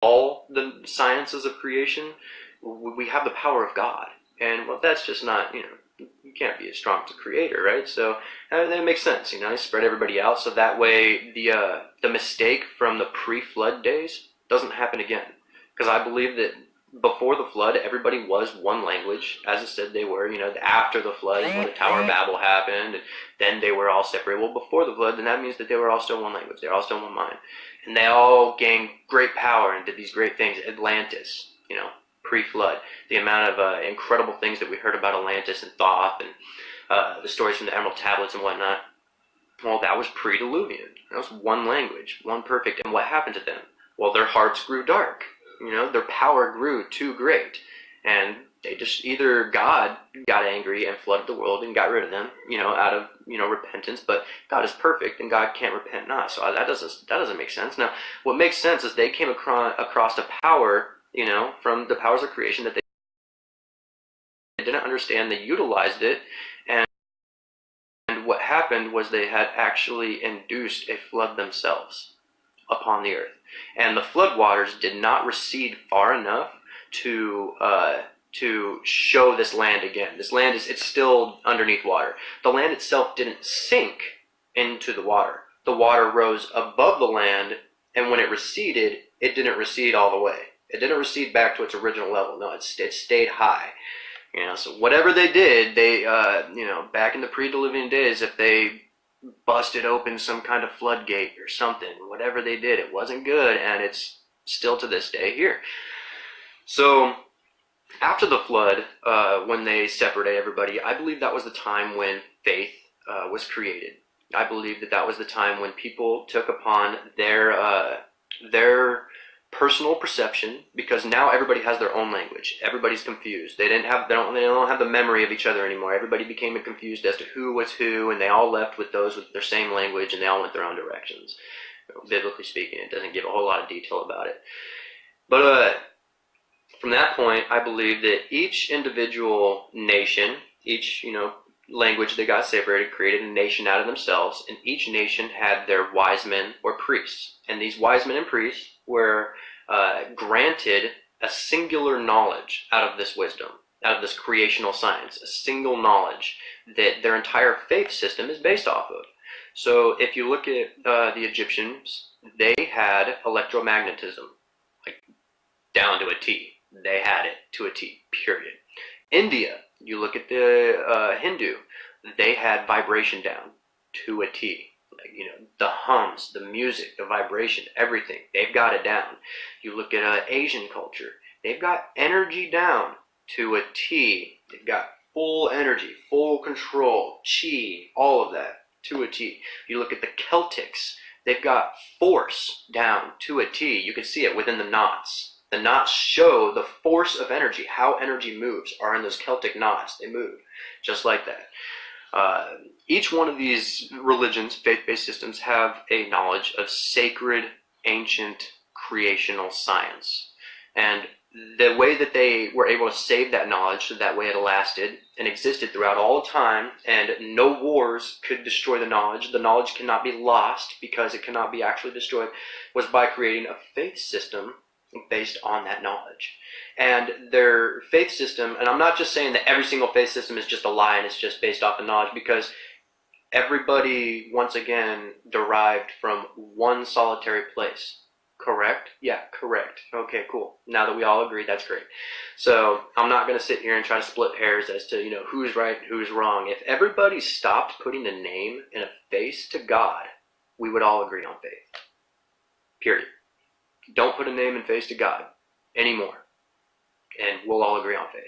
all the sciences of creation, we have the power of God. And well, that's just not, you can't be as strong as a creator, right? So that makes sense, spread everybody out so that way the mistake from the pre-flood days doesn't happen again. Because I believe that before the flood, everybody was one language, as it said they were. After the flood, when the Tower of Babel happened, and then they were all separated. Well, before the flood, then that means that they were all still one language. They were all still one mind. And they all gained great power and did these great things. Atlantis, pre-flood. The amount of incredible things that we heard about Atlantis and Thoth and the stories from the Emerald Tablets and whatnot. Well, that was pre-Diluvian. That was one language, one perfect. And what happened to them? Well, their hearts grew dark. Their power grew too great. And they just, either God got angry and flooded the world and got rid of them, out of, repentance. But God is perfect and God can't repent not. So that doesn't make sense. Now, what makes sense is they came across a power, from the powers of creation that they didn't understand. They utilized it. And what happened was they had actually induced a flood themselves upon the earth. And the flood waters did not recede far enough to show this land again. This land it's still underneath water. The land itself didn't sink into the water. The water rose above the land, and when it receded, it didn't recede all the way. It didn't recede back to its original level. No, it stayed high. So whatever they did, they back in the pre-Diluvian days, if they busted open some kind of floodgate or something, whatever they did, it wasn't good, and it's still to this day here. So after the flood, when they separated everybody, I believe that was the time when faith was created. I believe that was the time when people took upon their personal perception, because now everybody has their own language. Everybody's confused. They don't have the memory of each other anymore. Everybody became confused as to who was who, and they all left with those with their same language, and they all went their own directions. Biblically speaking, it doesn't give a whole lot of detail about it. But from that point, I believe that each individual nation, each language that got separated, created a nation out of themselves, and each nation had their wise men or priests. And these wise men and priests were granted a singular knowledge out of this wisdom, out of this creational science, a single knowledge that their entire faith system is based off of. So if you look at the Egyptians, they had electromagnetism, like down to a T. They had it to a T, period. India, you look at the Hindu, they had vibration down to a T. Like, the hums, the music, the vibration, everything, they've got it down. You look at Asian culture, they've got energy down to a T. They've got full energy, full control, chi, all of that to a T. You look at the Celtics, they've got force down to a T. You can see it within the knots. The knots show the force of energy, how energy moves, are in those Celtic knots. They move just like that. Each one of these religions, faith-based systems, have a knowledge of sacred, ancient, creational science. And the way that they were able to save that knowledge, so that way it lasted and existed throughout all time, and no wars could destroy the knowledge cannot be lost because it cannot be actually destroyed, was by creating a faith system based on that knowledge. And their faith system, and I'm not just saying that every single faith system is just a lie and it's just based off the knowledge, because everybody, once again, derived from one solitary place. Correct? Yeah, correct. Okay, cool. Now that we all agree, that's great. So I'm not going to sit here and try to split hairs as to, who's right and who's wrong. If everybody stopped putting a name and a face to God, we would all agree on faith. Period. Don't put a name and face to God anymore, and we'll all agree on faith.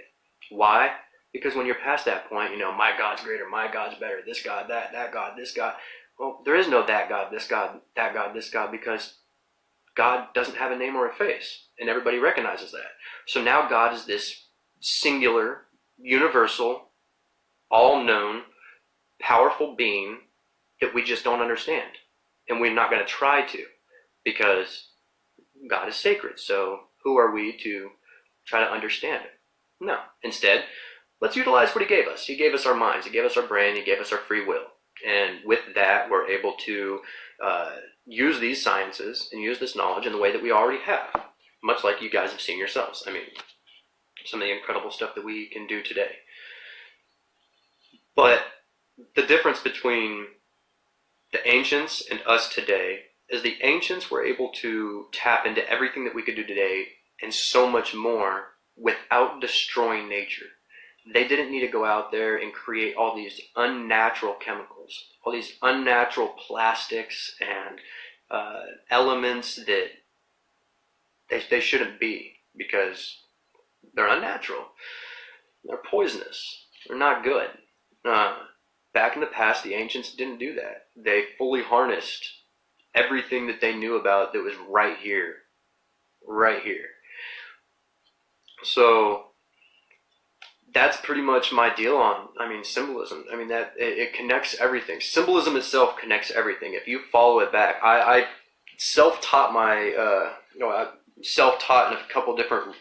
Why? Because when you're past that point, my God's greater, my God's better, this God, that God, this God. Well, there is no that God, this God, that God, this God, because God doesn't have a name or a face, and everybody recognizes that. So now God is this singular, universal, all-known, powerful being that we just don't understand, and we're not going to try to, because God is sacred. So who are we to try to understand it? No. Instead, let's utilize what he gave us. He gave us our minds. He gave us our brain. He gave us our free will. And with that, we're able to use these sciences and use this knowledge in the way that we already have. much like you guys have seen yourselves. I mean, some of the incredible stuff that we can do today. But the difference between the ancients and us today is the ancients were able to tap into everything that we could do today and so much more without destroying nature. They didn't need to go out there and create all these unnatural chemicals, all these unnatural plastics and elements that they shouldn't be, because they're unnatural. They're poisonous. They're not good. Back in the past, the ancients didn't do that. They fully harnessed everything that they knew about that was right here. Right here. So that's pretty much my deal on, symbolism. That it connects everything. Symbolism itself connects everything. If you follow it back, I self-taught self-taught in a couple different,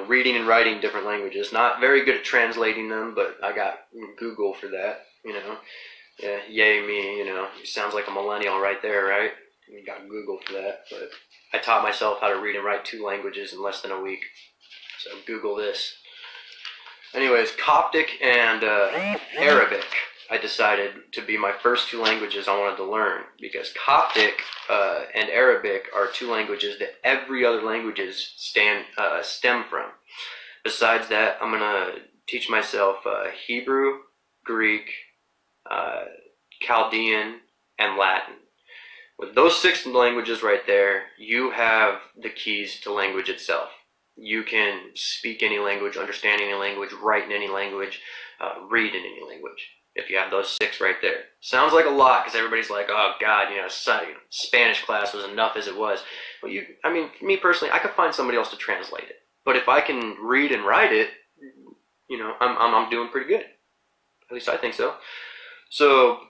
reading and writing different languages. Not very good at translating them, but I got Google for that, Yeah, yay me, It sounds like a millennial right there, right? You got Google for that. But I taught myself how to read and write 2 languages in less than a week. So Google this. Anyways, Coptic and Arabic, I decided to be my first 2 languages I wanted to learn, because Coptic and Arabic are 2 languages that every other languages stem from. Besides that, I'm going to teach myself Hebrew, Greek, Chaldean, and Latin. With those 6 languages right there, you have the keys to language itself. You can speak any language, understand any language, write in any language, read in any language, if you have those 6 right there. Sounds like a lot, because everybody's like, oh God, Spanish class was enough as it was. Well, me personally, I could find somebody else to translate it. But if I can read and write it, I'm doing pretty good. At least I think so. So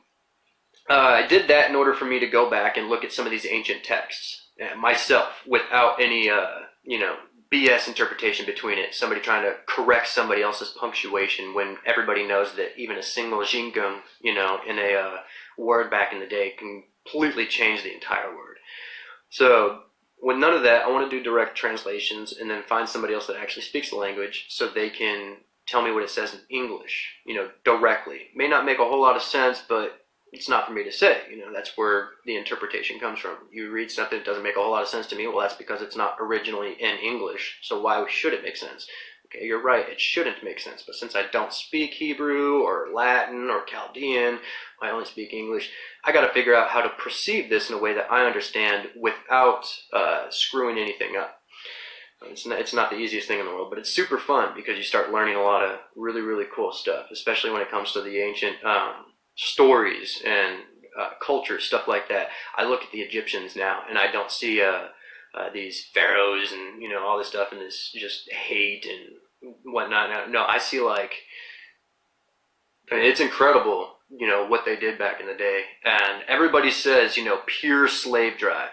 I did that in order for me to go back and look at some of these ancient texts myself, without any, BS interpretation between it. Somebody trying to correct somebody else's punctuation, when everybody knows that even a single jingum, in a word back in the day, can completely change the entire word. So with none of that, I want to do direct translations and then find somebody else that actually speaks the language, so they can tell me what it says in English, directly. May not make a whole lot of sense, but it's not for me to say. That's where the interpretation comes from. You read something that doesn't make a whole lot of sense to me, well, that's because it's not originally in English, so why should it make sense? Okay, you're right, it shouldn't make sense, but since I don't speak Hebrew or Latin or Chaldean, I only speak English, I got to figure out how to perceive this in a way that I understand without screwing anything up. It's not the easiest thing in the world, but it's super fun, because you start learning a lot of really, really cool stuff, especially when it comes to the ancient stories and culture, stuff like that. I look at the Egyptians now, and I don't see these pharaohs and all this stuff and this just hate and whatnot. No, I see it's incredible, what they did back in the day. And everybody says, pure slave drive.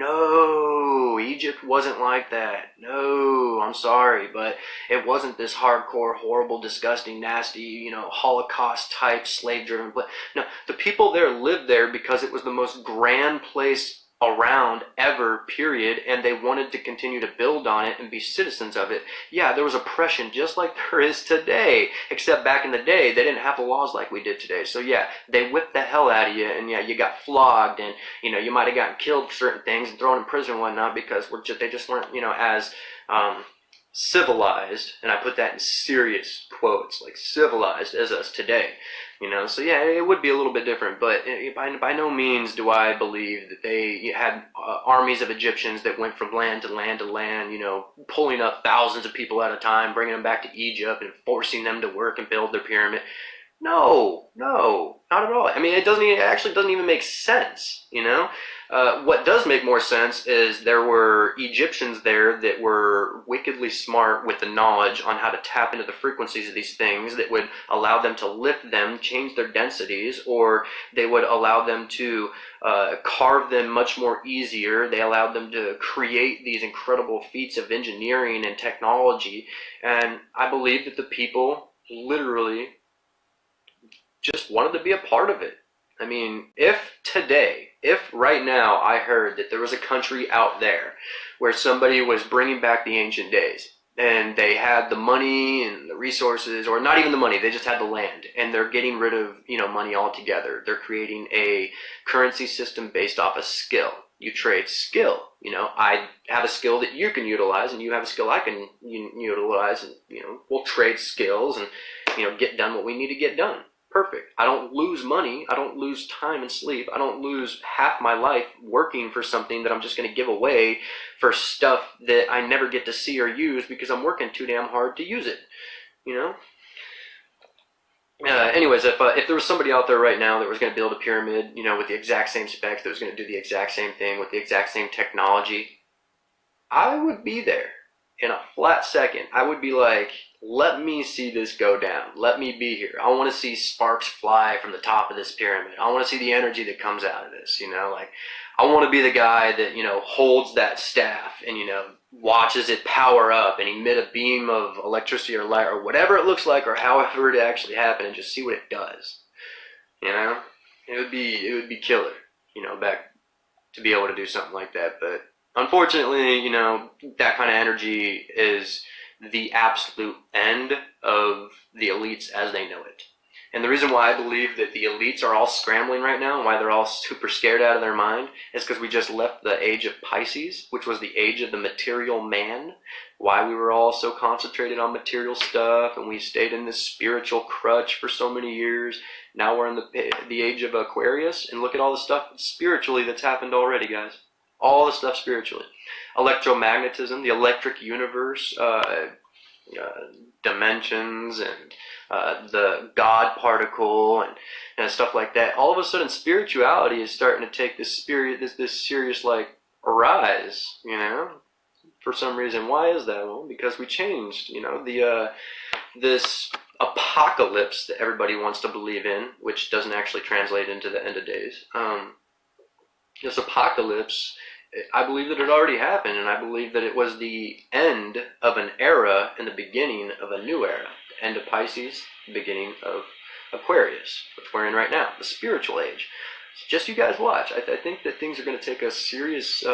No, Egypt wasn't like that. No, I'm sorry, but it wasn't this hardcore, horrible, disgusting, nasty, Holocaust type slave driven place. No, the people there lived there because it was the most grand place around ever, period, and they wanted to continue to build on it and be citizens of it. Yeah, there was oppression just like there is today, except back in the day they didn't have the laws like we did today. So yeah, they whipped the hell out of you, and yeah, you got flogged, and you might have gotten killed for certain things and thrown in prison and whatnot, because they just weren't as civilized, and I put that in serious quotes, like civilized as us today. So yeah, it would be a little bit different, but by no means do I believe that they had armies of Egyptians that went from land to land to land, pulling up thousands of people at a time, bringing them back to Egypt and forcing them to work and build their pyramid. No, not at all. It actually doesn't even make sense, What does make more sense is there were Egyptians there that were wickedly smart with the knowledge on how to tap into the frequencies of these things that would allow them to lift them, change their densities, or they would allow them to carve them much more easier. They allowed them to create these incredible feats of engineering and technology, and I believe that the people literally just wanted to be a part of it. If today if right now I heard that there was a country out there where somebody was bringing back the ancient days, and they had the money and the resources, or not even the money, they just had the land, and they're getting rid of, money altogether. They're creating a currency system based off of skill. You trade skill. I have a skill that you can utilize, and you have a skill I can utilize, and we'll trade skills and get done what we need to get done. Perfect. I don't lose money. I don't lose time and sleep. I don't lose half my life working for something that I'm just going to give away for stuff that I never get to see or use because I'm working too damn hard to use it. Anyways, if there was somebody out there right now that was going to build a pyramid, with the exact same specs, that was going to do the exact same thing with the exact same technology, I would be there in a flat second. I would be like, let me see this go down. Let me be here. I want to see sparks fly from the top of this pyramid. I want to see the energy that comes out of this, I want to be the guy that, holds that staff and, watches it power up and emit a beam of electricity or light or whatever it looks like or however it actually happened, and just see what it does. It would be killer, back to be able to do something like that. But unfortunately, that kind of energy is the absolute end of the elites as they know it. And the reason why I believe that the elites are all scrambling right now and why they're all super scared out of their mind is because we just left the age of Pisces, which was the age of the material man. Why we were all so concentrated on material stuff, and we stayed in this spiritual crutch for so many years. Now we're in the age of Aquarius, and look at all the stuff spiritually that's happened already, guys. All the stuff spiritually. Electromagnetism, the electric universe, dimensions, and the God particle, and stuff like that. All of a sudden, spirituality is starting to take this serious rise. For some reason. Why is that? Well, because we changed. This apocalypse that everybody wants to believe in, which doesn't actually translate into the end of days. This apocalypse, I believe that it already happened, and I believe that it was the end of an era and the beginning of a new era. End of Pisces, beginning of Aquarius, which we're in right now, the spiritual age. So just you guys watch. I think that things are going to take a serious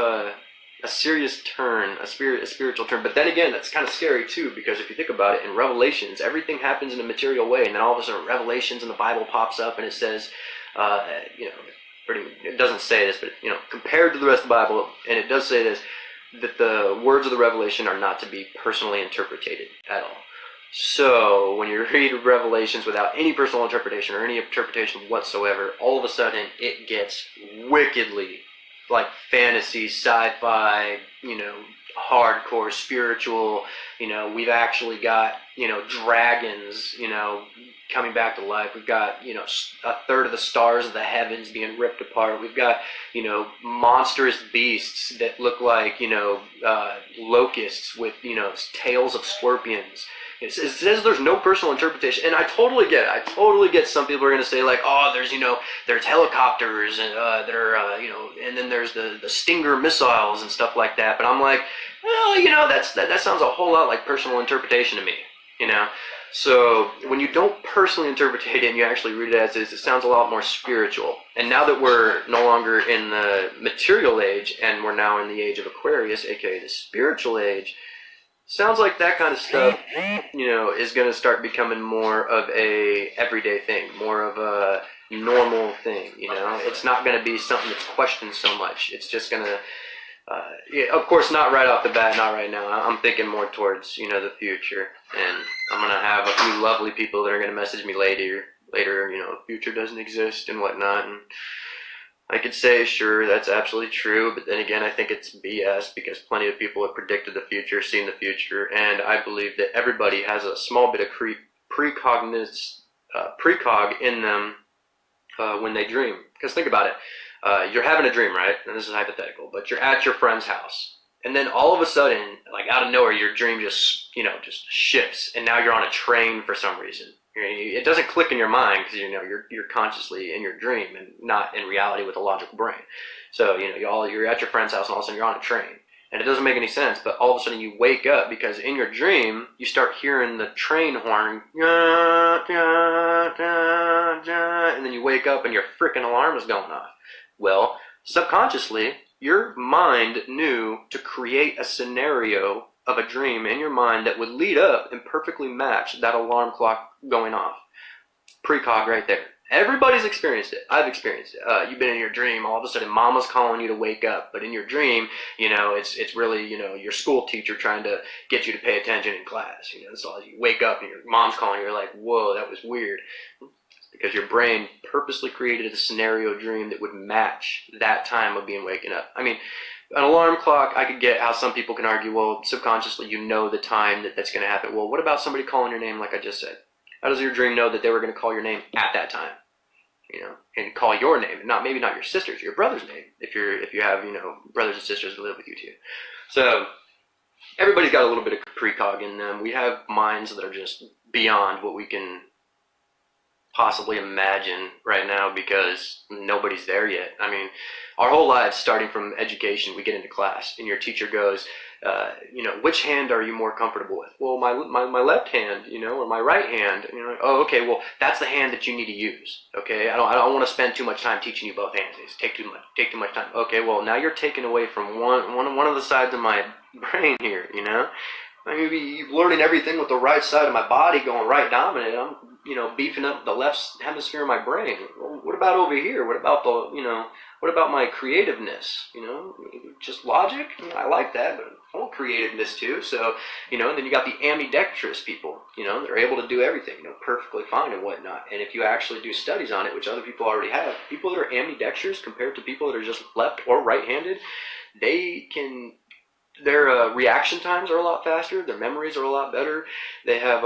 turn, a spiritual turn. But then again, that's kind of scary too, because if you think about it, in Revelations, everything happens in a material way, and then all of a sudden, Revelations in the Bible pops up, and it says, it doesn't say this, but compared to the rest of the Bible, and it does say this, that the words of the Revelation are not to be personally interpreted at all. So when you read Revelations without any personal interpretation or any interpretation whatsoever, all of a sudden it gets wickedly like fantasy, sci-fi, hardcore spiritual. We've actually got dragons, coming back to life. We've got a third of the stars of the heavens being ripped apart. We've got monstrous beasts that look like locusts with tails of scorpions. It says there's no personal interpretation, and I totally get it. I totally get some people are going to say like, oh, there's helicopters and and then there's the Stinger missiles and stuff like that. But I'm like, well, that sounds a whole lot like personal interpretation to me, So when you don't personally interpret it and you actually read it as is, it sounds a lot more spiritual. And now that we're no longer in the material age and we're now in the age of Aquarius, aka the spiritual age, sounds like that kind of stuff, is going to start becoming more of a everyday thing, more of a normal thing, It's not going to be something that's questioned so much. It's just going to, of course, not right off the bat, not right now. I'm thinking more towards, the future. And I'm going to have a few lovely people that are going to message me later, future doesn't exist and whatnot. And I could say, sure, that's absolutely true, but then again, I think it's BS because plenty of people have predicted the future, seen the future, and I believe that everybody has a small bit of precog in them when they dream. Because think about it, you're having a dream, right? And this is hypothetical, but you're at your friend's house, and then all of a sudden, like out of nowhere, your dream just shifts, and now you're on a train for some reason. It doesn't click in your mind because you're consciously in your dream and not in reality with a logical brain. So you're at your friend's house and all of a sudden you're on a train, and it doesn't make any sense. But all of a sudden you wake up because in your dream you start hearing the train horn, and then you wake up and your freaking alarm is going off. Well, Subconsciously, your mind knew to create a scenario of a dream in your mind that would lead up and perfectly match that alarm clock going off. Precog right there. Everybody's experienced it. I've experienced it. You've been in your dream, all of a sudden mama's calling you to wake up, but in your dream, it's really, your school teacher trying to get you to pay attention in class. So you wake up and your mom's calling you, you're like, whoa, that was weird. Because your brain purposely created a scenario dream that would match that time of being waken up. I mean, an alarm clock, I could get how some people can argue, well, subconsciously you know the time that's going to happen. Well, what about somebody calling your name like I just said? How does your dream know that they were going to call your name at that time? And call your name, and maybe not your sister's, your brother's name, if you have, brothers and sisters that live with you too. So everybody's got a little bit of precog in them. We have minds that are just beyond what we can possibly imagine right now because nobody's there yet. I mean, our whole lives, starting from education, we get into class and your teacher goes, which hand are you more comfortable with? Well, my left hand, or my right hand. And you're like, oh, okay, well, that's the hand that you need to use. Okay, I don't want to spend too much time teaching you both hands. It's take too much time. Okay, well, now you're taking away from one of the sides of my brain here. I mean, you're learning everything with the right side of my body going right dominant. I'm, beefing up the left hemisphere of my brain. Well, what about over here? What about what about my creativeness? Just logic? I like that, but I want creativeness too. So, then you got the ambidextrous people, they're able to do everything, perfectly fine and whatnot. And if you actually do studies on it, which other people already have, people that are ambidextrous compared to people that are just left or right-handed, their reaction times are a lot faster. Their memories are a lot better. They have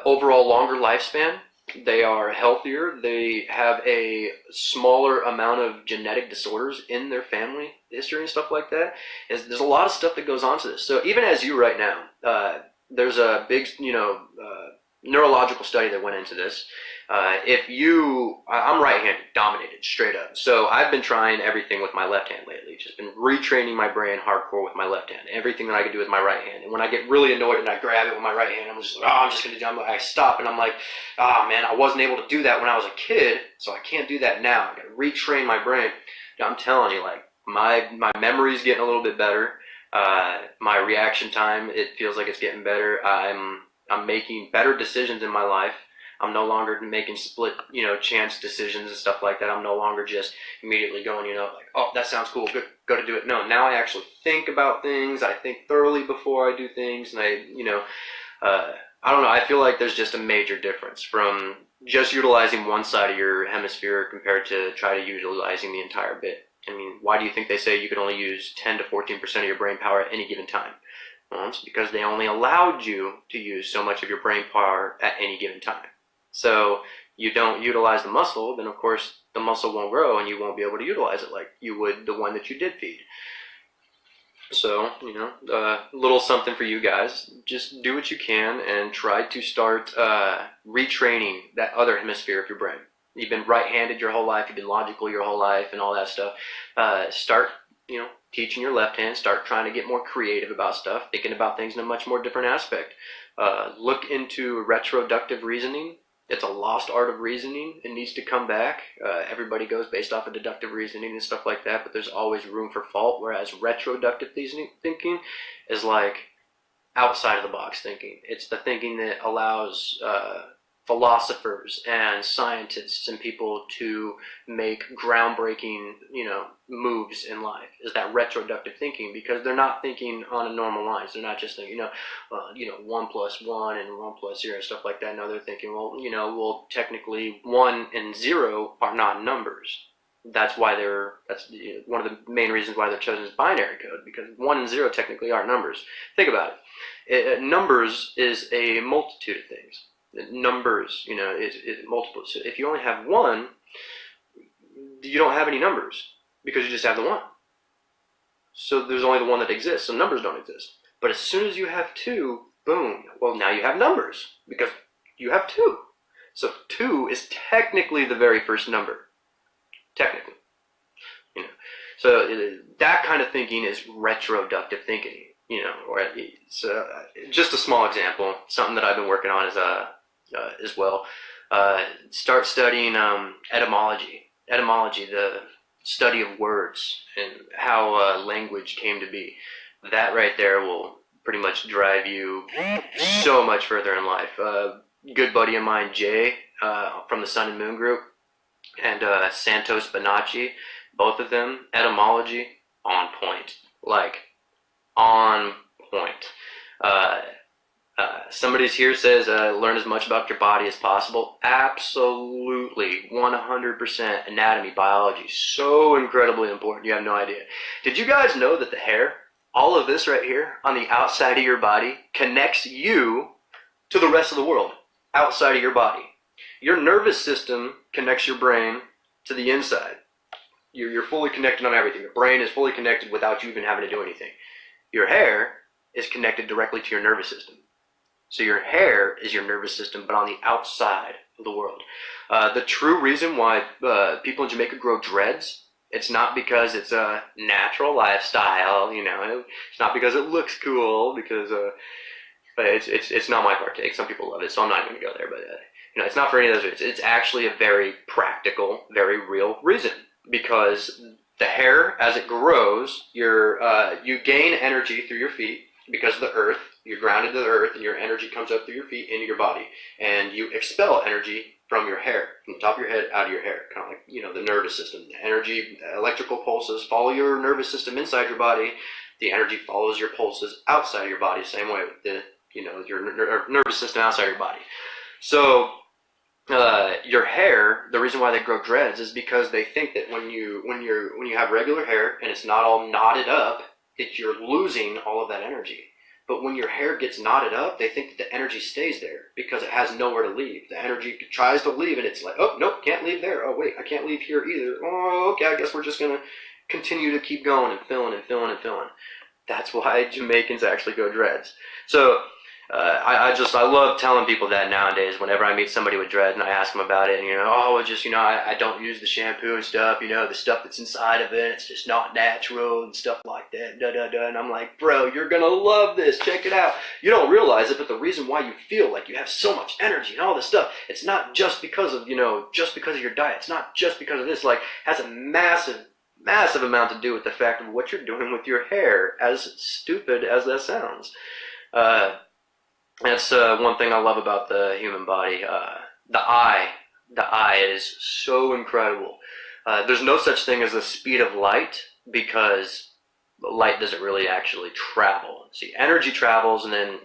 overall longer lifespan. They are healthier. They have a smaller amount of genetic disorders in their family history and stuff like that. There's a lot of stuff that goes on to this. So even as you right now, there's a big, neurological study that went into this. I'm right-handed, dominated, straight up. So I've been trying everything with my left hand lately. Just been retraining my brain hardcore with my left hand. Everything that I can do with my right hand. And when I get really annoyed and I grab it with my right hand, I'm just like, I'm just going to jump. I stop and I'm like, man, I wasn't able to do that when I was a kid, so I can't do that now. I got to retrain my brain. I'm telling you, like, my memory's getting a little bit better. My reaction time, it feels like it's getting better. I'm making better decisions in my life. I'm no longer making split, chance decisions and stuff like that. I'm no longer just immediately going, like, oh, that sounds cool, good, go to do it. No, now I actually think about things. I think thoroughly before I do things. And I don't know. I feel like there's just a major difference from just utilizing one side of your hemisphere compared to try to utilizing the entire bit. I mean, why do you think they say you can only use 10 to 14% of your brain power at any given time? Well, it's because they only allowed you to use so much of your brain power at any given time. So you don't utilize the muscle, then of course the muscle won't grow and you won't be able to utilize it like you would the one that you did feed. So, little something for you guys. Just do what you can and try to start retraining that other hemisphere of your brain. You've been right-handed your whole life, you've been logical your whole life and all that stuff. Start, teaching your left hand, start trying to get more creative about stuff, thinking about things in a much more different aspect. Look into retroductive reasoning. It's a lost art of reasoning. It needs to come back. Everybody goes based off of deductive reasoning and stuff like that, but there's always room for fault, whereas retroductive thinking is like outside of the box thinking. It's the thinking that allows philosophers and scientists and people to make groundbreaking, moves in life, is that retroductive thinking, because they're not thinking on a normal lines. They're not just thinking, 1 plus 1 and 1 plus 0 and stuff like that. No, they're thinking, well, technically 1 and 0 are not numbers. That's why that's one of the main reasons why they're chosen as binary code, because 1 and 0 technically are numbers. Think about it. Numbers is a multitude of things. Numbers, is multiple. So if you only have 1, you don't have any numbers because you just have the 1. So there's only the 1 that exists, so numbers don't exist. But as soon as you have 2, boom, well, now you have numbers because you have 2. So 2 is technically the very first number. Technically. So that kind of thinking is retroductive thinking. So just a small example, something that I've been working on is as well. Start studying etymology. Etymology, study of words and how language came to be. That right there will pretty much drive you so much further in life. Good buddy of mine, Jay, from the Sun and Moon Group, and Santos Bonacci, both of them, etymology, on point. Like, on point. Somebody's here says, learn as much about your body as possible. Absolutely, 100%. Anatomy, biology, so incredibly important, you have no idea. Did you guys know that the hair, all of this right here on the outside of your body, connects you to the rest of the world outside of your body? Your nervous system connects your brain to the inside. You're fully connected on everything. Your brain is fully connected without you even having to do anything. Your hair is connected directly to your nervous system. So your hair is your nervous system, but on the outside of the world. The true reason why people in Jamaica grow dreads, it's not because it's a natural lifestyle, you know. It's not because it looks cool, because it's not my partake. Some people love it, so I'm not going to go there. But you know, it's not for any of those reasons. It's actually a very practical, very real reason. Because the hair, as it grows, you gain energy through your feet because of the earth. You're grounded to the earth, and your energy comes up through your feet into your body, and you expel energy from your hair, from the top of your head out of your hair, kind of like, you know, the nervous system. The energy, electrical pulses follow your nervous system inside your body. The energy follows your pulses outside of your body. Same way with the, you know, your nervous system outside of your body. So your hair, the reason why they grow dreads is because they think that when you have regular hair and it's not all knotted up, that you're losing all of that energy. But when your hair gets knotted up, they think that the energy stays there because it has nowhere to leave. The energy tries to leave, and it's like, oh, nope, can't leave there. Oh, wait, I can't leave here either. Oh, okay, I guess we're just going to continue to keep going and filling and filling and filling. That's why Jamaicans actually go dreads. So I love telling people that nowadays. Whenever I meet somebody with dreads and I ask them about it, and I don't use the shampoo and stuff, the stuff that's inside of it, it's just not natural and stuff like that, and I'm like, bro, you're gonna love this, check it out. You don't realize it, but the reason why you feel like you have so much energy and all this stuff, it's not just because of your diet. It's not just because of this. Like, has a massive amount to do with the fact of what you're doing with your hair, as stupid as that sounds. That's one thing I love about the human body. The eye is so incredible. There's no such thing as the speed of light, because light doesn't really actually travel. See, energy travels and then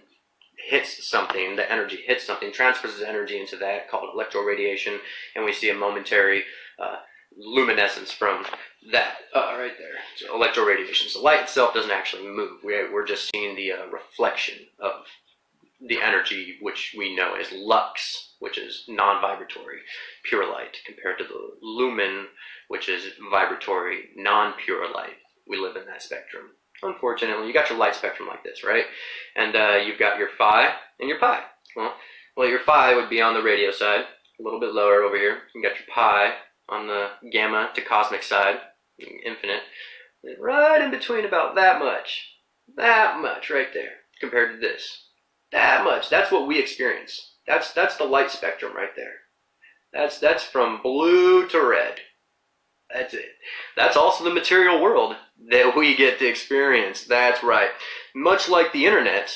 hits something. The energy hits something, transfers energy into that, called electroradiation, and we see a momentary luminescence from that right there. So electroradiation. So light itself doesn't actually move. We're just seeing the reflection of the energy, which we know as lux, which is non-vibratory, pure light, compared to the lumen, which is vibratory, non-pure light. We live in that spectrum. Unfortunately, you got your light spectrum like this, right? And you've got your phi and your pi. Well, your phi would be on the radio side, a little bit lower over here. You got your pi on the gamma to cosmic side, infinite, right in between, about that much right there, compared to this. That much. That's what we experience. That's the light spectrum right there. That's from blue to red. That's it. That's also the material world that we get to experience. That's right. Much like the internet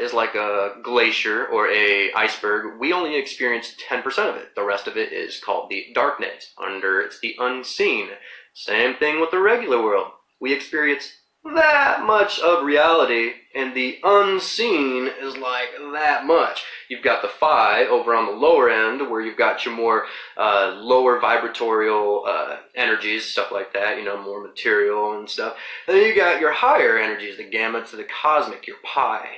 is like a glacier or a iceberg, we only experience 10% of it. The rest of it is called the darknet. It's the unseen. Same thing with the regular world. We experience that much of reality, and the unseen is like that much. You've got the phi over on the lower end, where you've got your more lower vibratorial energies, stuff like that, more material and stuff. And then you got your higher energies, the gamma to the cosmic, your pi,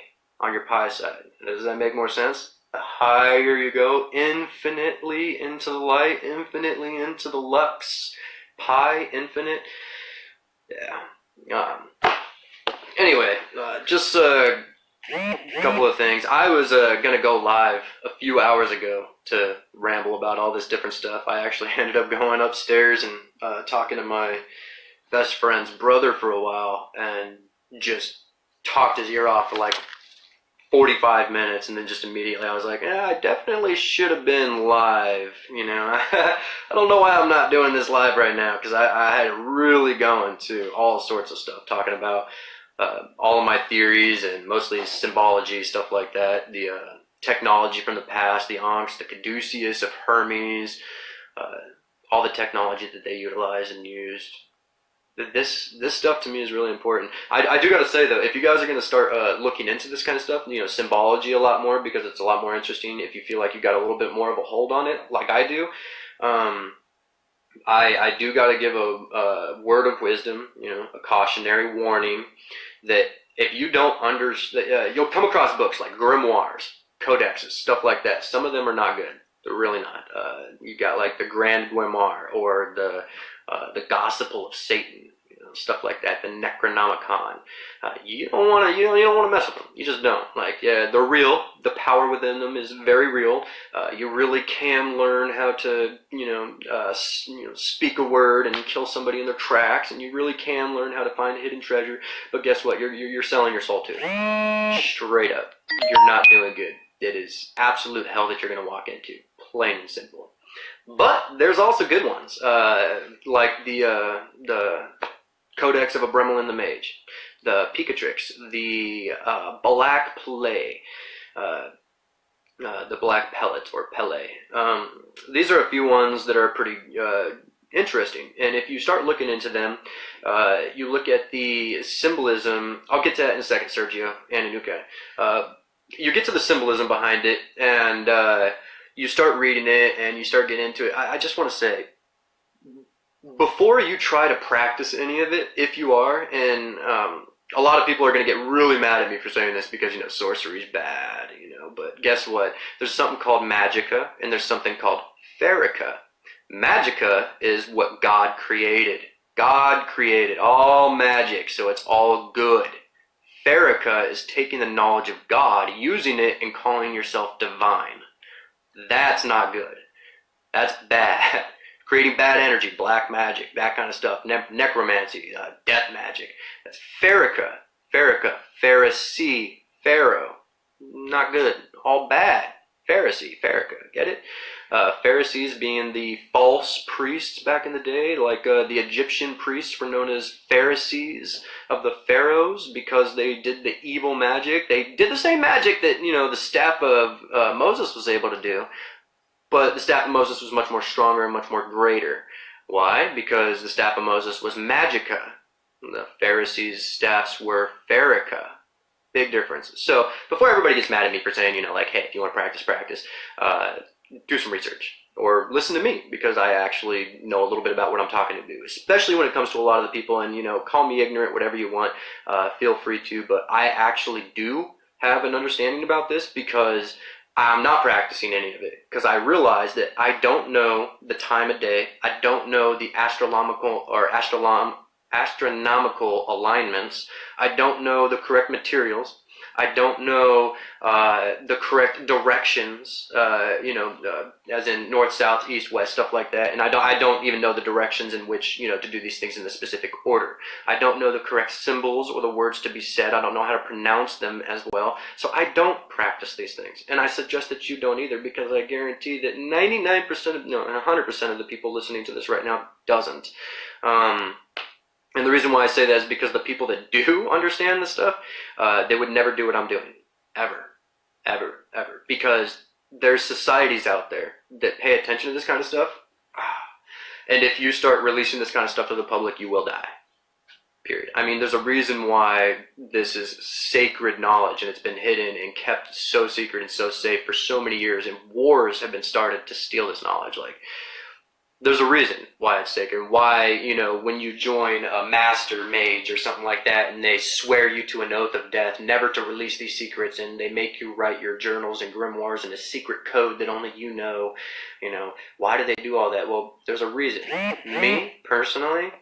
on your pi side. Does that make more sense? The higher you go, infinitely into the light, infinitely into the lux, pi, infinite. Yeah. Anyway, just a couple of things. I was going to go live a few hours ago to ramble about all this different stuff. I actually ended up going upstairs and talking to my best friend's brother for a while, and just talked his ear off for like 45 minutes, and then just immediately I was like, I definitely should have been live. I don't know why I'm not doing this live right now, because I had it really going to all sorts of stuff, talking about all of my theories and mostly symbology, stuff like that, the technology from the past, the Ankhs, the Caduceus of Hermes, all the technology that they utilized and used. This stuff to me is really important. I do got to say though, if you guys are going to start looking into this kind of stuff, symbology a lot more, because it's a lot more interesting. If you feel like you got a little bit more of a hold on it, like I do, I do got to give a word of wisdom, a cautionary warning that if you don't understand, you'll come across books like grimoires, codexes, stuff like that. Some of them are not good. They're really not. You got like the Grand Grimoire or the Gospel of Satan, stuff like that. The Necronomicon. You don't want to mess with them. You just don't. Like, yeah, they're real. The power within them is very real. You really can learn how to, speak a word and kill somebody in their tracks, and you really can learn how to find a hidden treasure. But guess what? You're selling your soul to it. Straight up, you're not doing good. It is absolute hell that you're going to walk into. Plain and simple. But there's also good ones, like the Codex of Abramelin the Mage, the Picatrix, the Black Play, the Black Pellet or Pele. These are a few ones that are pretty interesting, and if you start looking into them, you look at the symbolism. I'll get to that in a second, Sergio and Anuka. You get to the symbolism behind it, and you start reading it, and you start getting into it. I just want to say, before you try to practice any of it, if you are, and a lot of people are going to get really mad at me for saying this because, sorcery is bad, but guess what? There's something called magica, and there's something called ferica. Magica is what God created. God created all magic, so it's all good. Ferica is taking the knowledge of God, using it, and calling yourself divine. That's not good. That's bad. Creating bad energy, black magic, that kind of stuff. Necromancy, death magic. That's Ferica. Ferica. Pharisee. Pharaoh. Not good. All bad. Pharisee. Ferica. Get it? Pharisees being the false priests back in the day, like the Egyptian priests were known as Pharisees of the pharaohs because they did the evil magic. They did the same magic that, the staff of Moses was able to do, but the staff of Moses was much more stronger and much more greater. Why? Because the staff of Moses was magica. The Pharisees' staffs were ferica. Big difference. So before everybody gets mad at me for saying, hey, if you want to practice, do some research or listen to me, because I actually know a little bit about what I'm talking to do, especially when it comes to a lot of the people. And, call me ignorant, whatever you want, feel free to, but I actually do have an understanding about this because I'm not practicing any of it, because I realize that I don't know the time of day. I don't know the astronomical alignments. I don't know the correct materials. I don't know the correct directions, as in north, south, east, west, stuff like that. And I don't even know the directions in which, to do these things in the specific order. I don't know the correct symbols or the words to be said. I don't know how to pronounce them as well. So I don't practice these things. And I suggest that you don't either, because I guarantee that 100% of the people listening to this right now doesn't. And the reason why I say that is because the people that do understand this stuff, they would never do what I'm doing. Ever. Ever. Ever. Because there's societies out there that pay attention to this kind of stuff. And if you start releasing this kind of stuff to the public, you will die. Period. I mean, there's a reason why this is sacred knowledge, and it's been hidden and kept so secret and so safe for so many years, and wars have been started to steal this knowledge. There's a reason why it's sacred. Why, when you join a master mage or something like that, and they swear you to an oath of death never to release these secrets, and they make you write your journals and grimoires in a secret code that only you know, why do they do all that? Well, there's a reason. Me, personally,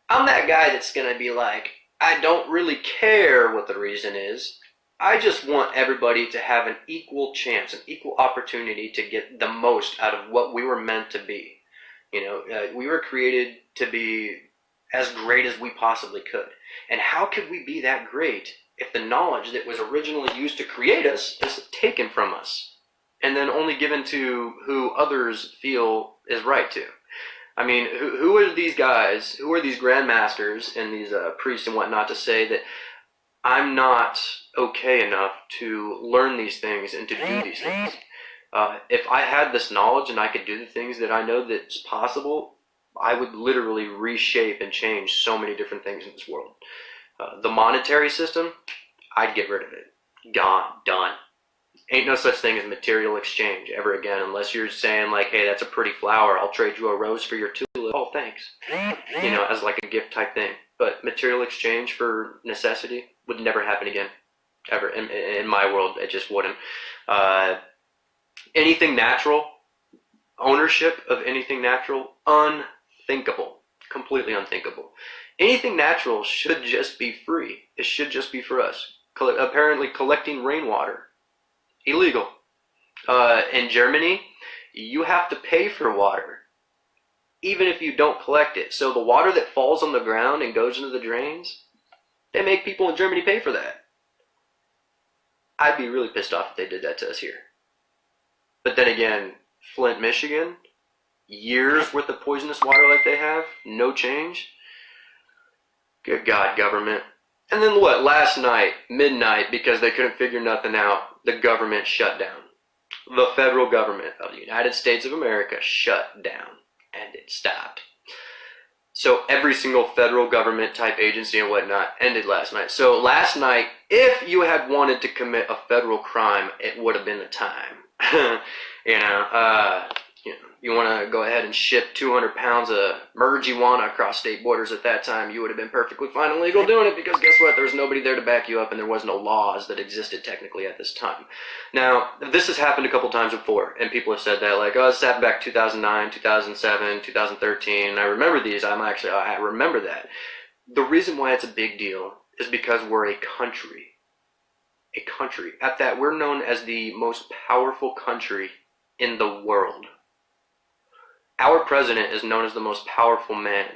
I'm that guy that's going to be like, I don't really care what the reason is. I just want everybody to have an equal chance, an equal opportunity to get the most out of what we were meant to be. We were created to be as great as we possibly could. And how could we be that great if the knowledge that was originally used to create us is taken from us and then only given to who others feel is right to? I mean, who are these guys, who are these grandmasters and these priests and whatnot to say that I'm not okay enough to learn these things and to do these things? If I had this knowledge and I could do the things that I know that's possible, I would literally reshape and change so many different things in this world. The monetary system, I'd get rid of it. Gone. Done. Ain't no such thing as material exchange ever again, unless you're saying like, hey, that's a pretty flower, I'll trade you a rose for your tulip. Oh, thanks. You know, as like a gift type thing. But material exchange for necessity would never happen again. Ever. In my world, it just wouldn't. Anything natural, ownership of anything natural, unthinkable. Completely unthinkable. Anything natural should just be free. It should just be for us. Apparently collecting rainwater, illegal. In Germany, you have to pay for water, even if you don't collect it. So the water that falls on the ground and goes into the drains, they make people in Germany pay for that. I'd be really pissed off if they did that to us here. But then again, Flint, Michigan, years worth of poisonous water like they have, no change. Good God, government. And then what? Last night, midnight, because they couldn't figure nothing out, the government shut down. The federal government of the United States of America shut down, and it stopped. So every single federal government type agency and whatnot ended last night. So last night, if you had wanted to commit a federal crime, it would have been the time. You want to go ahead and ship 200 pounds of marijuana across state borders at that time, you would have been perfectly fine and legal doing it, because guess what? There was nobody there to back you up, and there was no laws that existed technically at this time. Now, this has happened a couple times before, and people have said that, like, oh, this happened back 2009, 2007, 2013, and I remember these. I remember that. The reason why it's a big deal is because we're a country. A country. At that, we're known as the most powerful country in the world. Our president is known as the most powerful man,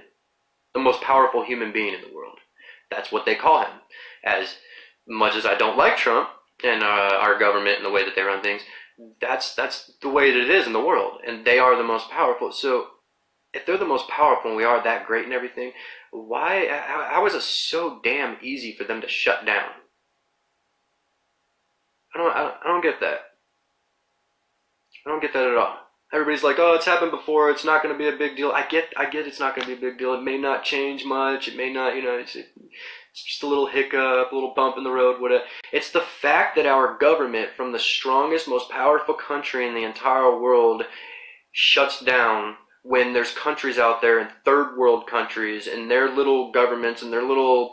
the most powerful human being in the world. That's what they call him. As much as I don't like Trump and our government and the way that they run things, that's the way that it is in the world, and they are the most powerful. So if they're the most powerful and we are that great and everything, how is it so damn easy for them to shut down? I don't get that. I don't get that at all. Everybody's like, oh, it's happened before, it's not going to be a big deal. I get it's not going to be a big deal. It may not change much. It may not, it's just a little hiccup, a little bump in the road, whatever. It's the fact that our government, from the strongest, most powerful country in the entire world, shuts down when there's countries out there, in third world countries, and their little governments and their little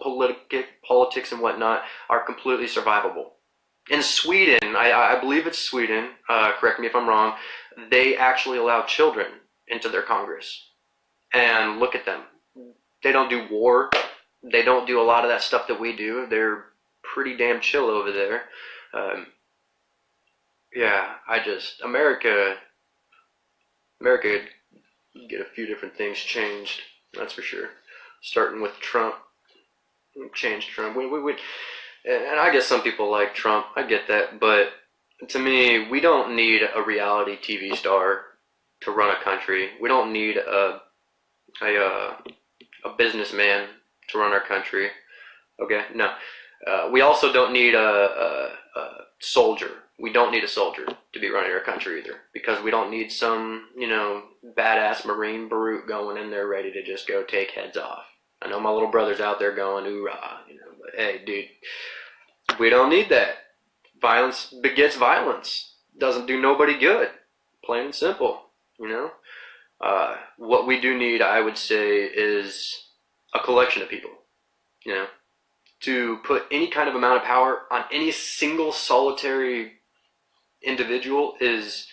politics and whatnot are completely survivable. In Sweden, I believe it's Sweden, correct me if I'm wrong, they actually allow children into their Congress. And look at them. They don't do war. They don't do a lot of that stuff that we do. They're pretty damn chill over there. America get a few different things changed, that's for sure. Starting with Trump. Change Trump. And I guess some people like Trump. I get that, but to me, we don't need a reality TV star to run a country. We don't need a businessman to run our country. Okay, no. We also don't need a soldier. We don't need a soldier to be running our country either, because we don't need some, badass Marine brute going in there ready to just go take heads off. I know my little brother's out there going, hoorah, but hey, dude, we don't need that. Violence begets violence. Doesn't do nobody good. Plain and simple, What we do need, I would say, is a collection of people, to put any kind of amount of power on any single solitary individual is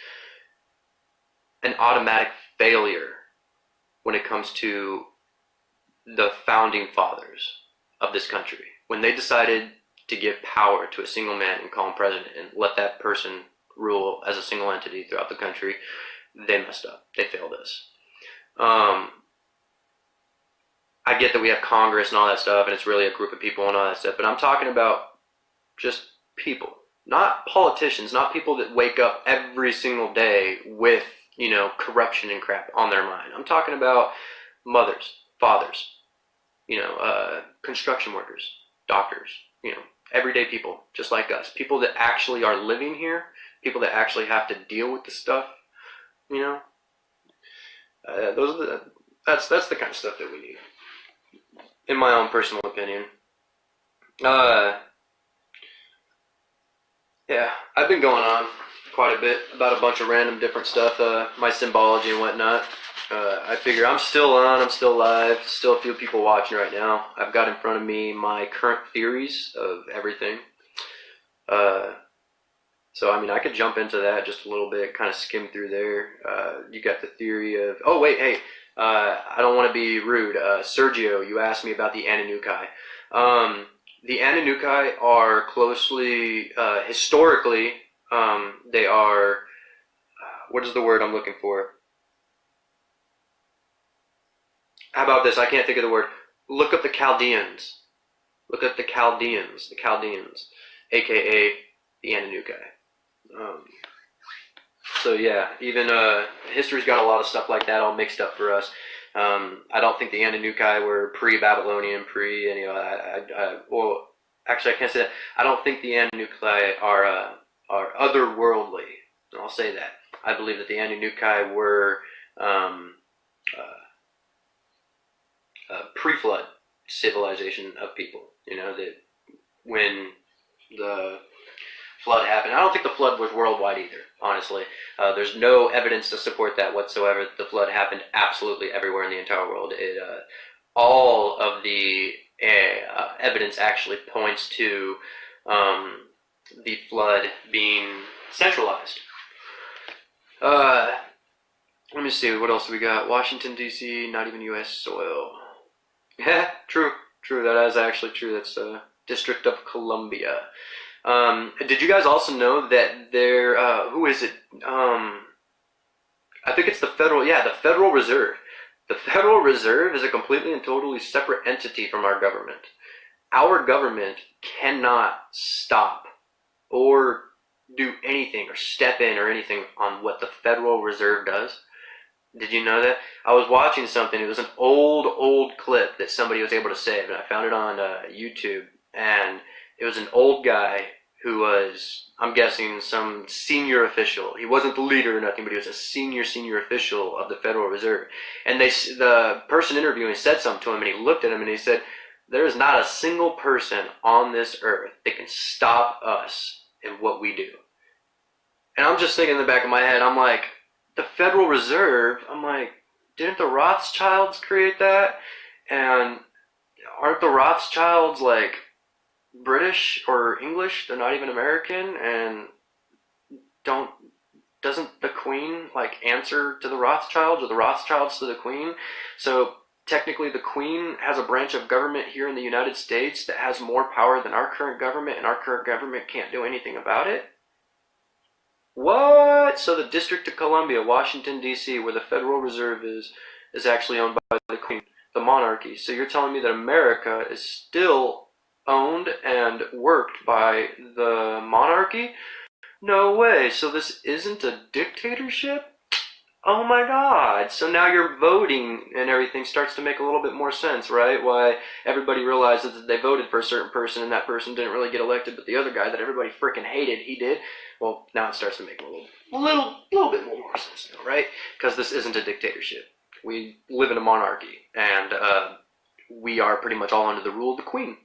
an automatic failure when it comes to the founding fathers of this country. When they decided to give power to a single man and call him president and let that person rule as a single entity throughout the country, they messed up. They failed us. I get that we have Congress and all that stuff, and it's really a group of people and all that stuff, but I'm talking about Just people. Not politicians, not people that wake up every single day with, corruption and crap on their mind. I'm talking about mothers, fathers, construction workers, doctors, everyday people just like us. People that actually are living here, people that actually have to deal with the stuff, that's the kind of stuff that we need, in my own personal opinion. Yeah, I've been going on quite a bit about a bunch of random different stuff, my symbology and whatnot. I figure I'm still on, I'm still live, still a few people watching right now. I've got in front of me my current theories of everything. So, I could jump into that just a little bit, kind of skim through there. You got the theory of, oh, wait, hey, I don't want to be rude. Sergio, you asked me about the Anunnaki. The Anunnaki are closely, historically, they are, what is the word I'm looking for? How about this? I can't think of the word. Look up the Chaldeans. Look up the Chaldeans, aka the Anunnaki. So yeah, even history's got a lot of stuff like that all mixed up for us. I don't think the Anunnaki were pre-Babylonian, well, actually I can't say that. I don't think the Anunnaki are otherworldly. I'll say that. I believe that the Anunnaki were pre-flood civilization of people. That when the flood happened, I don't think the flood was worldwide either, honestly. There's no evidence to support that whatsoever. The flood happened absolutely everywhere in the entire world. All of the evidence actually points to the flood being centralized. Let me see, what else do we got? Washington, D.C., not even U.S. soil. Yeah, true. That is actually true. That's District of Columbia. Did you guys also know that there, who is it? I think it's the Federal Reserve. The Federal Reserve is a completely and totally separate entity from our government. Our government cannot stop or do anything or step in or anything on what the Federal Reserve does. Did you know that? I was watching something. It was an old clip that somebody was able to save, and I found it on YouTube. And it was an old guy who was, I'm guessing, some senior official. He wasn't the leader or nothing, but he was a senior official of the Federal Reserve. And the person interviewing said something to him, and he looked at him and he said, "There is not a single person on this earth that can stop us in what we do." And I'm just thinking in the back of my head, I'm like, the Federal Reserve, I'm like, didn't the Rothschilds create that? And aren't the Rothschilds like British or English? They're not even American. And doesn't the Queen like answer to the Rothschilds, or the Rothschilds to the Queen? So technically the Queen has a branch of government here in the United States that has more power than our current government, and our current government can't do anything about it? What? So the District of Columbia, Washington, D.C., where the Federal Reserve is actually owned by the Queen, the monarchy. So you're telling me that America is still owned and worked by the monarchy? No way. So this isn't a dictatorship? Oh my God. So now your voting and everything starts to make a little bit more sense, right? Why everybody realizes that they voted for a certain person and that person didn't really get elected, but the other guy that everybody freaking hated, he did. Well, now it starts to make a little bit more sense now, right? Because this isn't a dictatorship. We live in a monarchy, and we are pretty much all under the rule of the Queen.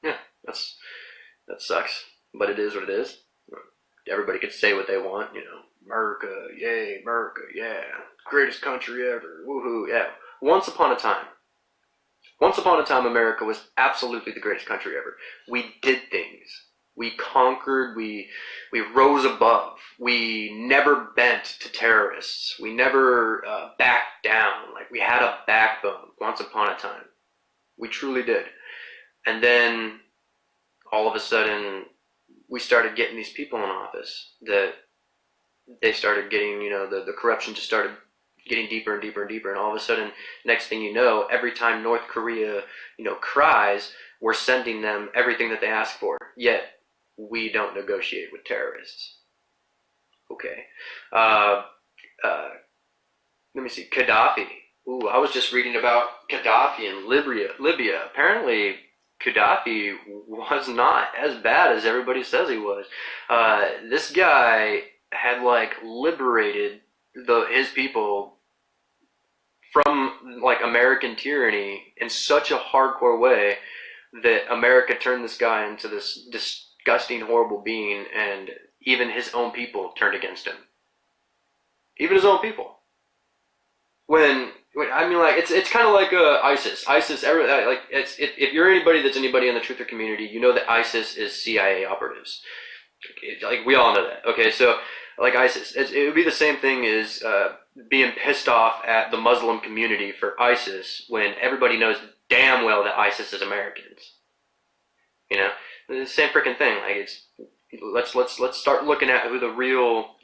Yeah, that sucks, but it is what it is. Everybody could say what they want, America, yay, America, yeah, greatest country ever, woohoo, yeah. Once upon a time, America was absolutely the greatest country ever. We did things. We conquered, we rose above. We never bent to terrorists. We never backed down. Like, we had a backbone once upon a time. We truly did. And then, all of a sudden, we started getting these people in office that they started getting, the corruption just started getting deeper and deeper and deeper. And all of a sudden, next thing you know, every time North Korea, cries, we're sending them everything that they ask for, yet we don't negotiate with terrorists. Okay. Let me see. Gaddafi. Ooh, I was just reading about Gaddafi in Libya. Apparently, Gaddafi was not as bad as everybody says he was. This guy had like liberated his people from like American tyranny in such a hardcore way that America turned this guy into this disgusting, horrible being, and even his own people turned against him. Even his own people. When I mean, like, it's kind of like ISIS. If you're anybody in the truther community, you know that ISIS is CIA operatives. Like, we all know that. Okay, so like ISIS, it would be the same thing as being pissed off at the Muslim community for ISIS when everybody knows damn well that ISIS is Americans. You know, it's the same freaking thing. Like, let's start looking at who the real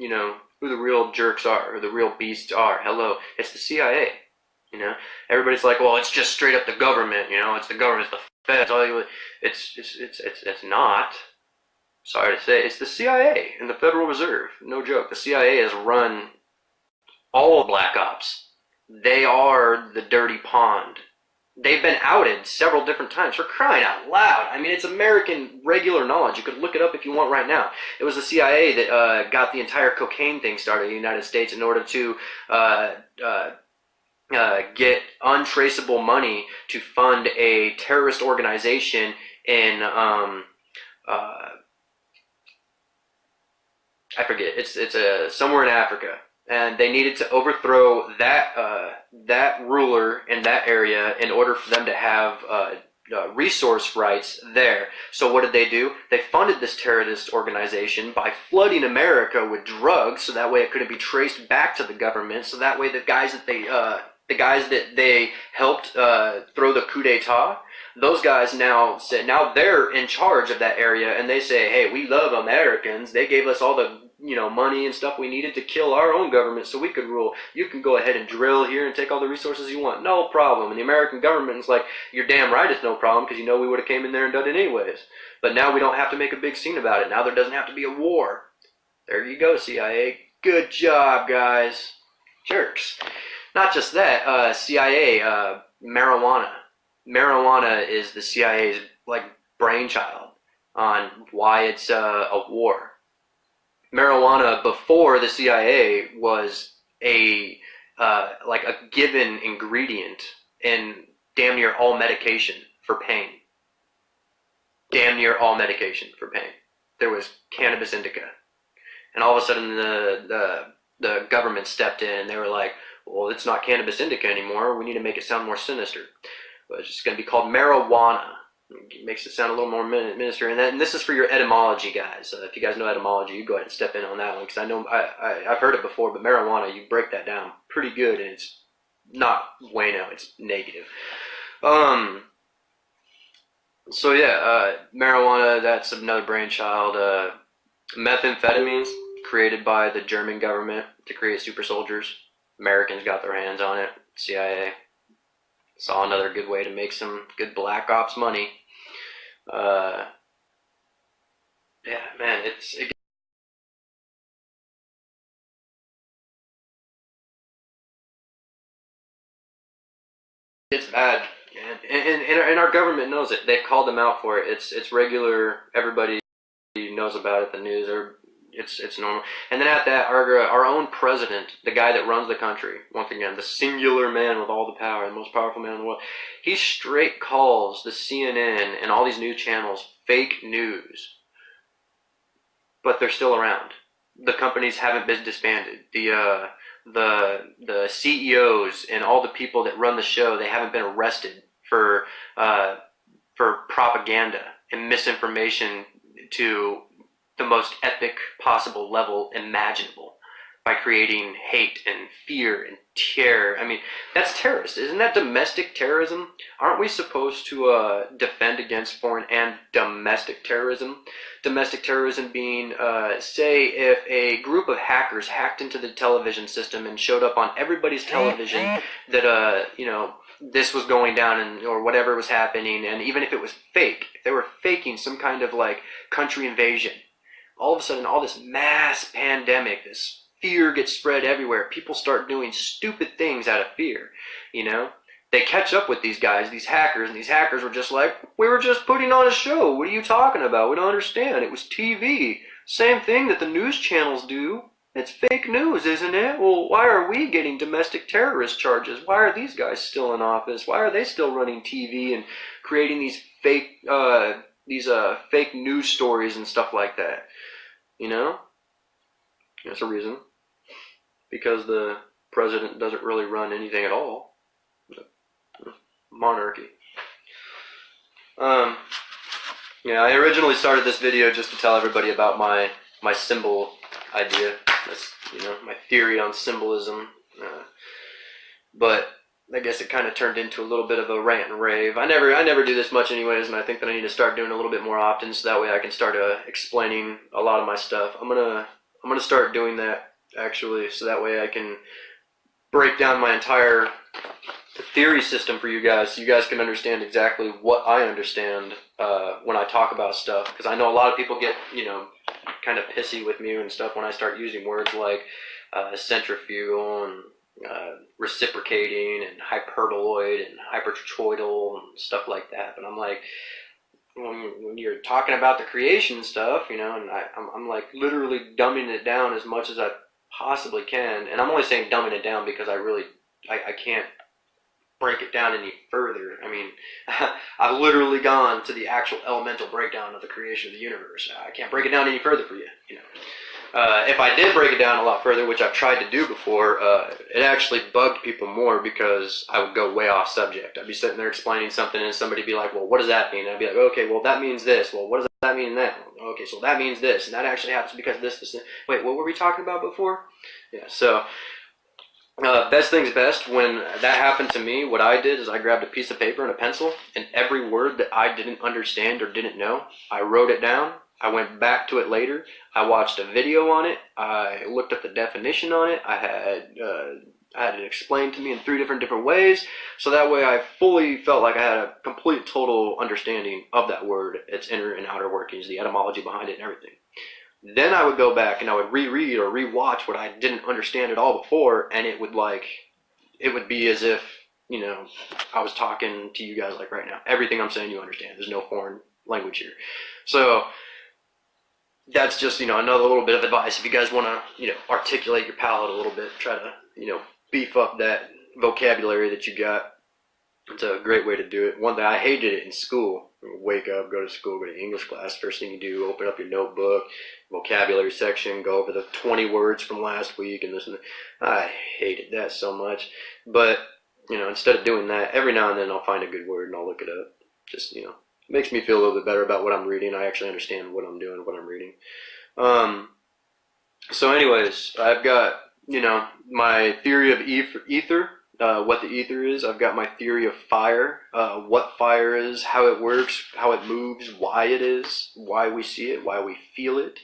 jerks are, who the real beasts are. Hello, it's the CIA. You know, everybody's like, well, it's just straight up the government. You know, it's the government, it's the feds. It's not. Sorry to say, it's the CIA and the Federal Reserve. No joke. The CIA has run all of Black Ops. They are the dirty pond. They've been outed several different times, for crying out loud. I mean, it's American regular knowledge. You could look it up if you want right now. It was the CIA that got the entire cocaine thing started in the United States in order to get untraceable money to fund a terrorist organization in I forget. It's somewhere in Africa, and they needed to overthrow that ruler in that area in order for them to have resource rights there. So what did they do? They funded this terrorist organization by flooding America with drugs, so that way it couldn't be traced back to the government. So that way the guys that they helped throw the coup d'état, those guys now they're in charge of that area, and they say, hey, we love Americans. They gave us all the money and stuff we needed to kill our own government so we could rule. You can go ahead and drill here and take all the resources you want. No problem. And the American government is like, you're damn right it's no problem, because we would have came in there and done it anyways. But now we don't have to make a big scene about it. Now there doesn't have to be a war. There you go, CIA. Good job, guys. Jerks. Not just that, CIA, marijuana. Marijuana is the CIA's like brainchild on why it's a war. Marijuana before the CIA was a given ingredient in damn near all medication for pain. Damn near all medication for pain. There was cannabis indica, and all of a sudden the government stepped in and they were like, well, it's not cannabis indica anymore. We need to make it sound more sinister. But it's just going to be called marijuana. It makes it sound a little more minister. And this is for your etymology, guys. If you guys know etymology, you go ahead and step in on that one, because I know I've heard it before. But marijuana, you break that down pretty good, and it's not bueno. It's negative. So yeah, marijuana. That's another brainchild. Methamphetamines created by the German government to create super soldiers. Americans got their hands on it. CIA saw another good way to make some good Black Ops money. Yeah, man, it's bad, and our government knows it. They've called them out for it. It's regular. Everybody knows about it. The news are. It's normal. And then at that, our own president, the guy that runs the country, once again, the singular man with all the power, the most powerful man in the world, he straight calls the CNN and all these news channels fake news. But they're still around. The companies haven't been disbanded. The CEOs and all the people that run the show, they haven't been arrested for propaganda and misinformation to the most epic possible level imaginable by creating hate and fear and terror. I mean, that's terrorist. Isn't that domestic terrorism? Aren't we supposed to defend against foreign and domestic terrorism? Domestic terrorism being, say, if a group of hackers hacked into the television system and showed up on everybody's television that, this was going down and or whatever was happening, and even if it was fake, if they were faking some kind of like country invasion, all of a sudden all this mass pandemic, this fear gets spread everywhere. People start doing stupid things out of fear, you know? They catch up with these guys, these hackers, and these hackers were just like, we were just putting on a show. What are you talking about? We don't understand. It was TV. Same thing that the news channels do. It's fake news, isn't it? Well, why are we getting domestic terrorist charges? Why are these guys still in office? Why are they still running TV and creating these fake news stories and stuff like that? You know? That's a reason. Because the president doesn't really run anything at all. Monarchy. Yeah, I originally started this video just to tell everybody about my symbol idea. That's, you know, my theory on symbolism. But I guess it kind of turned into a little bit of a rant and rave. I never do this much anyways, and I think that I need to start doing it a little bit more often, so that way I can start explaining a lot of my stuff. I'm gonna start doing that actually, so that way I can break down my entire theory system for you guys, so you guys can understand exactly what I understand when I talk about stuff. Because I know a lot of people get, you know, kind of pissy with me and stuff when I start using words like centrifugal and reciprocating and hyperboloid and hypertoroidal and stuff like that. But I'm like, when you're talking about the creation stuff, you know, and I'm like literally dumbing it down as much as I possibly can. And I'm only saying dumbing it down because I can't break it down any further. I mean, I've literally gone to the actual elemental breakdown of the creation of the universe. I can't break it down any further for you, you know. If I did break it down a lot further, which I've tried to do before, it actually bugged people more because I would go way off subject. I'd be sitting there explaining something and somebody would be like, well, what does that mean? And I'd be like, okay, well, that means this. Well, what does that mean then? Okay, so that means this. And that actually happens because this. Wait, what were we talking about before? Yeah, so best things best. When that happened to me, what I did is I grabbed a piece of paper and a pencil, and every word that I didn't understand or didn't know, I wrote it down. I went back to it later. I watched a video on it. I looked up the definition on it. I had it explained to me in three different ways, so that way I fully felt like I had a complete, total understanding of that word, its inner and outer workings, the etymology behind it, and everything. Then I would go back and I would reread or rewatch what I didn't understand at all before, and it would be as if, you know, I was talking to you guys like right now. Everything I'm saying you understand. There's no foreign language here. So that's just, you know, another little bit of advice. If you guys want to, you know, articulate your palate a little bit, try to, you know, beef up that vocabulary that you got. It's a great way to do it. One thing, I hated it in school. Wake up, go to school, go to English class. First thing you do, open up your notebook, vocabulary section, go over the 20 words from last week and this and that. I hated that so much. But, you know, instead of doing that, every now and then I'll find a good word and I'll look it up. Just, you know, it makes me feel a little bit better about what I'm reading. I actually understand what I'm doing, what I'm reading. So anyways, I've got, you know, my theory of ether, what the ether is. I've got my theory of fire, what fire is, how it works, how it moves, why it is, why we see it, why we feel it.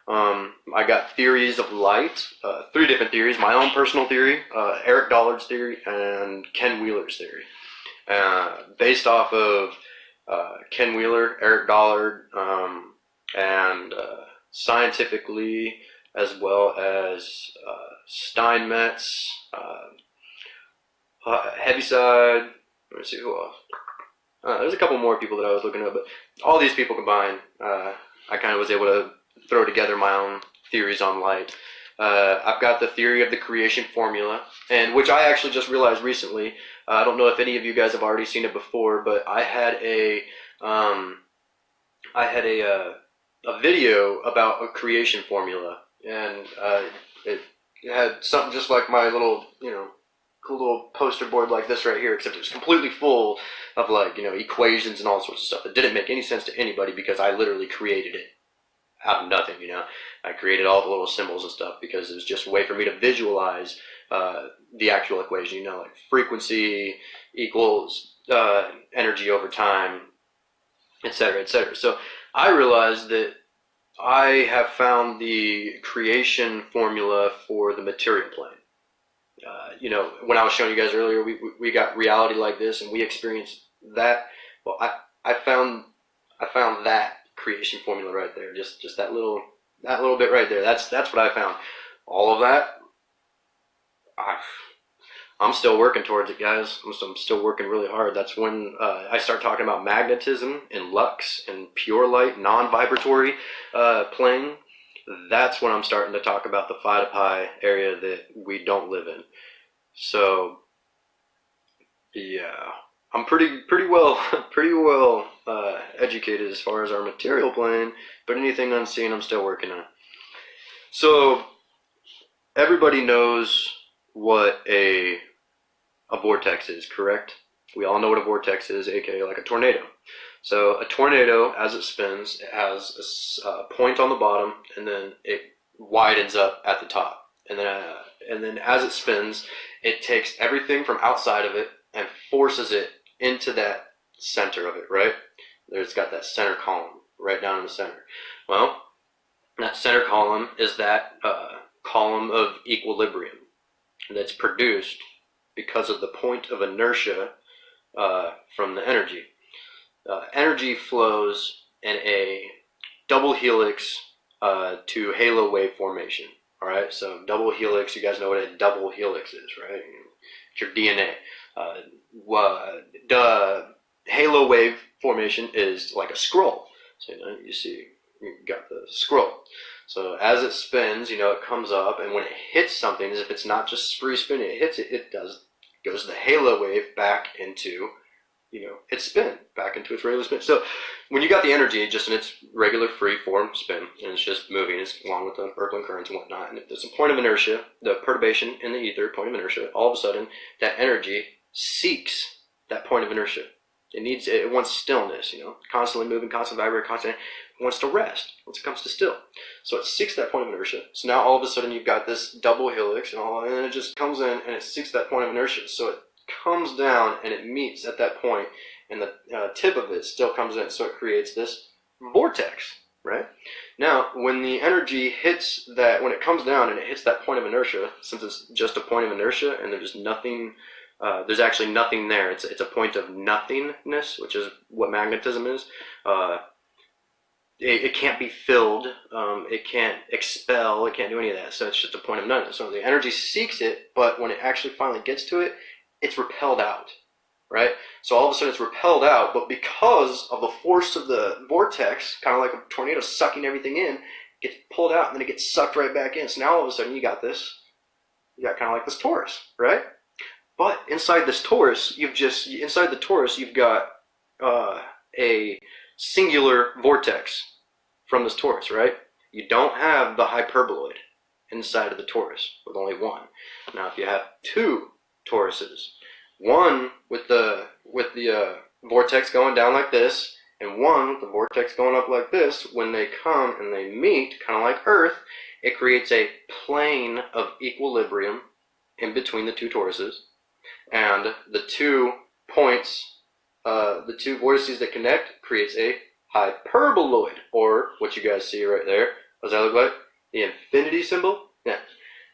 I got theories of light, three different theories, my own personal theory, Eric Dollard's theory, and Ken Wheeler's theory. Based off of Ken Wheeler, Eric Dollard, and scientifically, as well as Steinmetz, Heaviside. Let me see who else. There's a couple more people that I was looking at, but all these people combined, I kind of was able to throw together my own theories on light. I've got the theory of the creation formula, and which I actually just realized recently. I don't know if any of you guys have already seen it before, but I had a video about a creation formula, and it had something just like my little, you know, cool little poster board like this right here, except it was completely full of, like, you know, equations and all sorts of stuff. It didn't make any sense to anybody because I literally created it out of nothing, you know. I created all the little symbols and stuff because it was just a way for me to visualize the actual equation, you know, like frequency equals energy over time, etc., etc. So I realized that I have found the creation formula for the material plane. you know, when I was showing you guys earlier, we got reality like this, and we experienced that. Well, I found that creation formula right there. Just that little bit right there. That's what I found. All of that, I'm still working towards it, guys. I'm still working really hard. That's when I start talking about magnetism and lux and pure light, non-vibratory plane. That's when I'm starting to talk about the Phi to Pi area that we don't live in. So, yeah, I'm pretty well educated as far as our material plane, but anything unseen, I'm still working on. So, everybody knows what a vortex is, correct? We all know what a vortex is, aka like a tornado. So a tornado, as it spins, it has a point on the bottom, and then it widens up at the top. And then as it spins, it takes everything from outside of it and forces it into that center of it, right? There's got that center column right down in the center. Well, that center column is that column of equilibrium that's produced because of the point of inertia from the energy. Energy flows in a double helix to halo wave formation. All right, so double helix, you guys know what a double helix is, right? It's your DNA. The halo wave formation is like a scroll. So you see, you got the scroll. So as it spins, it comes up, and when it hits something, as if it's not just free spinning, it hits it, it goes the halo wave back into its spin, back into its regular spin. So when you got the energy just in its regular free form spin, and it's just moving, it's along with the Birkeland currents and whatnot, and if there's a point of inertia, the perturbation in the ether, point of inertia, all of a sudden that energy seeks that point of inertia. It wants stillness, constantly moving, constantly vibrating, constantly. It wants to rest once it comes to still. So it seeks that point of inertia. So now all of a sudden you've got this double helix, and then it just comes in and it seeks that point of inertia. So it comes down and it meets at that point, and the tip of it still comes in. So it creates this vortex, right? Now, when the energy hits that, when it comes down and it hits that point of inertia, since it's just a point of inertia and there's nothing, there's actually nothing there. It's a point of nothingness, which is what magnetism is. It can't be filled. It can't expel. It can't do any of that. So it's just a point of nothingness. So the energy seeks it, but when it actually finally gets to it, it's repelled out, right? So all of a sudden it's repelled out, but because of the force of the vortex, kind of like a tornado sucking everything in, it gets pulled out and then it gets sucked right back in. So now all of a sudden you got kind of like this torus, right? But inside this torus, you've got a singular vortex from this torus, right? You don't have the hyperboloid inside of the torus with only one. Now, if you have two toruses, one with the vortex going down like this, and one with the vortex going up like this, when they come and they meet, kind of like Earth, it creates a plane of equilibrium in between the two toruses, and the 2 points, the 2 vortices that connect, creates a hyperboloid, or what you guys see right there. What does that look like? The infinity symbol? Yeah.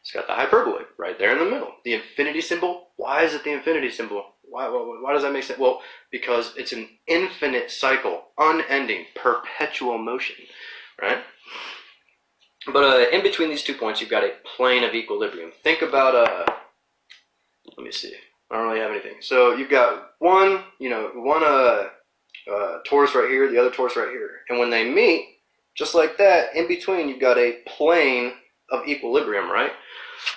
It's got the hyperboloid right there in the middle. The infinity symbol, why is it the infinity symbol? Why does that make sense? Well, because it's an infinite cycle, unending, perpetual motion, right? But in between these 2 points, you've got a plane of equilibrium. Think about, let me see. I don't really have anything. So you've got one torus right here, the other torus right here. And when they meet, just like that, in between, you've got a plane of equilibrium, right?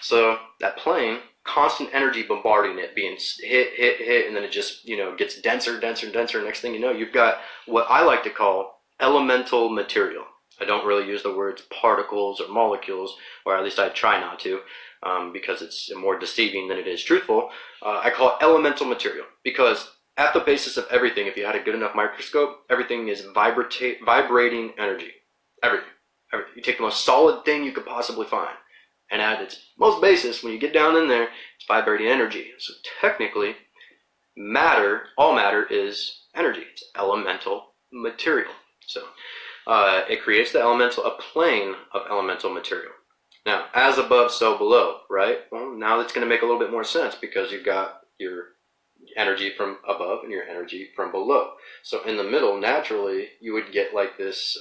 So that plane, constant energy bombarding it, being hit, and then it just, gets denser. Next thing you know, you've got what I like to call elemental material. I don't really use the words particles or molecules, or at least I try not to, because it's more deceiving than it is truthful. I call it elemental material because at the basis of everything, if you had a good enough microscope, everything is vibrating energy. Everything. You take the most solid thing you could possibly find, and at its most basis, when you get down in there, it's vibrating energy. So technically, all matter is energy. It's elemental material. So it creates a plane of elemental material. Now, as above, so below, right? Well, now that's going to make a little bit more sense because you've got your energy from above and your energy from below. So in the middle, naturally, you would get like this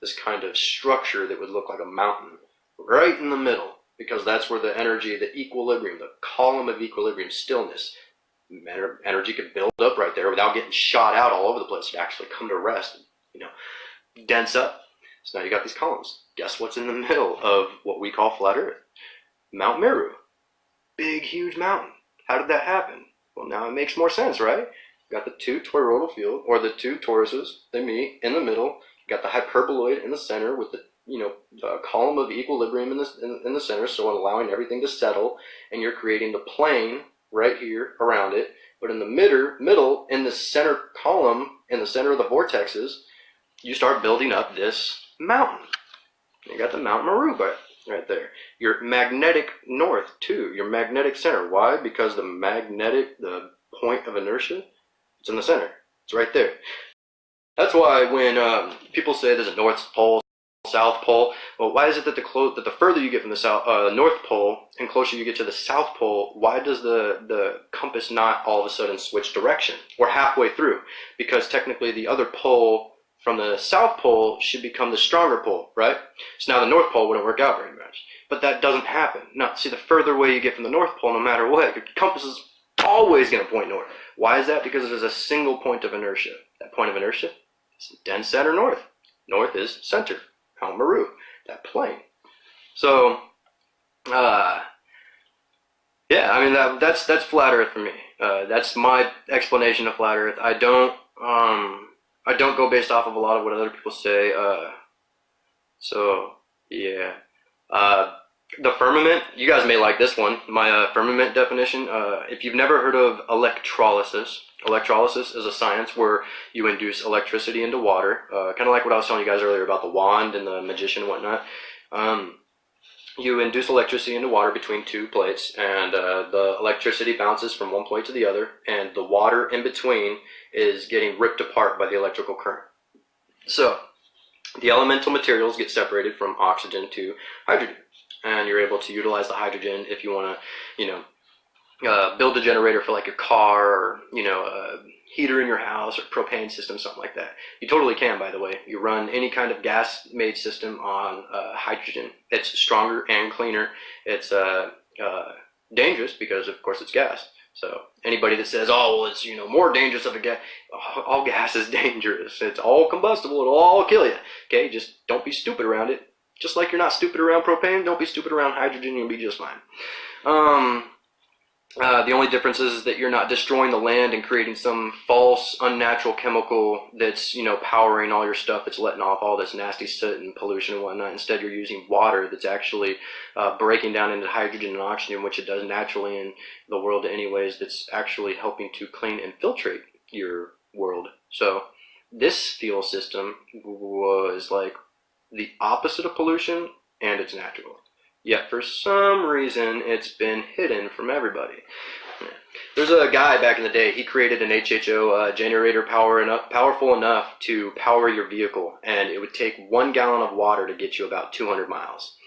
this kind of structure that would look like a mountain right in the middle, because that's where the energy, the equilibrium, the column of equilibrium, stillness, energy could build up right there without getting shot out all over the place. It actually come to rest, dense up. So now you got these columns. Guess what's in the middle of what we call flat Earth? Mount Meru. Big, huge mountain. How did that happen? Well, now it makes more sense, right? You got the two toroidal field, or the two toruses, they meet in the middle. You got the hyperboloid in the center with the column of equilibrium in the center, so allowing everything to settle, and you're creating the plane right here around it. But in the middle, in the center column, in the center of the vortexes, you start building up this mountain. You got the Mount Meru right there. Your magnetic north too, your magnetic center. Why? Because the point of inertia, it's in the center. It's right there. That's why when people say there's a North Pole, South Pole, well, why is it that the further you get from the North Pole and closer you get to the South Pole, why does the compass not all of a sudden switch direction? We're halfway through, because technically the other pole from the South Pole should become the stronger pole, right? So now the North Pole wouldn't work out very much. But that doesn't happen. No, see, the further away you get from the North Pole, no matter what, your compass is always going to point north. Why is that? Because there's a single point of inertia. That point of inertia is dead center north. North is center. Mount Meru, that plane. So, yeah, I mean, that's flat Earth for me. That's my explanation of flat Earth. I don't go based off of a lot of what other people say. So yeah. The firmament, you guys may like this one, my firmament definition. If you've never heard of electrolysis is a science where you induce electricity into water, kind of like what I was telling you guys earlier about the wand and the magician and whatnot. You induce electricity into water between two plates, and the electricity bounces from one plate to the other, and the water in between is getting ripped apart by the electrical current. So the elemental materials get separated from oxygen to hydrogen, and you're able to utilize the hydrogen if you want to, build a generator for like your car, or a heater in your house, or propane system, something like that. You totally can, by the way. You run any kind of gas-made system on hydrogen. It's stronger and cleaner. It's dangerous because, of course, it's gas. So anybody that says, oh, well, it's more dangerous of a gas, all gas is dangerous. It's all combustible. It'll all kill you. Okay, just don't be stupid around it. Just like you're not stupid around propane, don't be stupid around hydrogen. You'll be just fine. The only difference is that you're not destroying the land and creating some false, unnatural chemical that's, powering all your stuff, that's letting off all this nasty soot and pollution and whatnot. Instead, you're using water that's actually breaking down into hydrogen and oxygen, which it does naturally in the world anyways, that's actually helping to clean and filtrate your world. So this fuel system was like the opposite of pollution, and it's natural. Yet for some reason, it's been hidden from everybody. There's a guy back in the day, he created an HHO generator powerful enough to power your vehicle, and it would take 1 gallon of water to get you about 200 miles.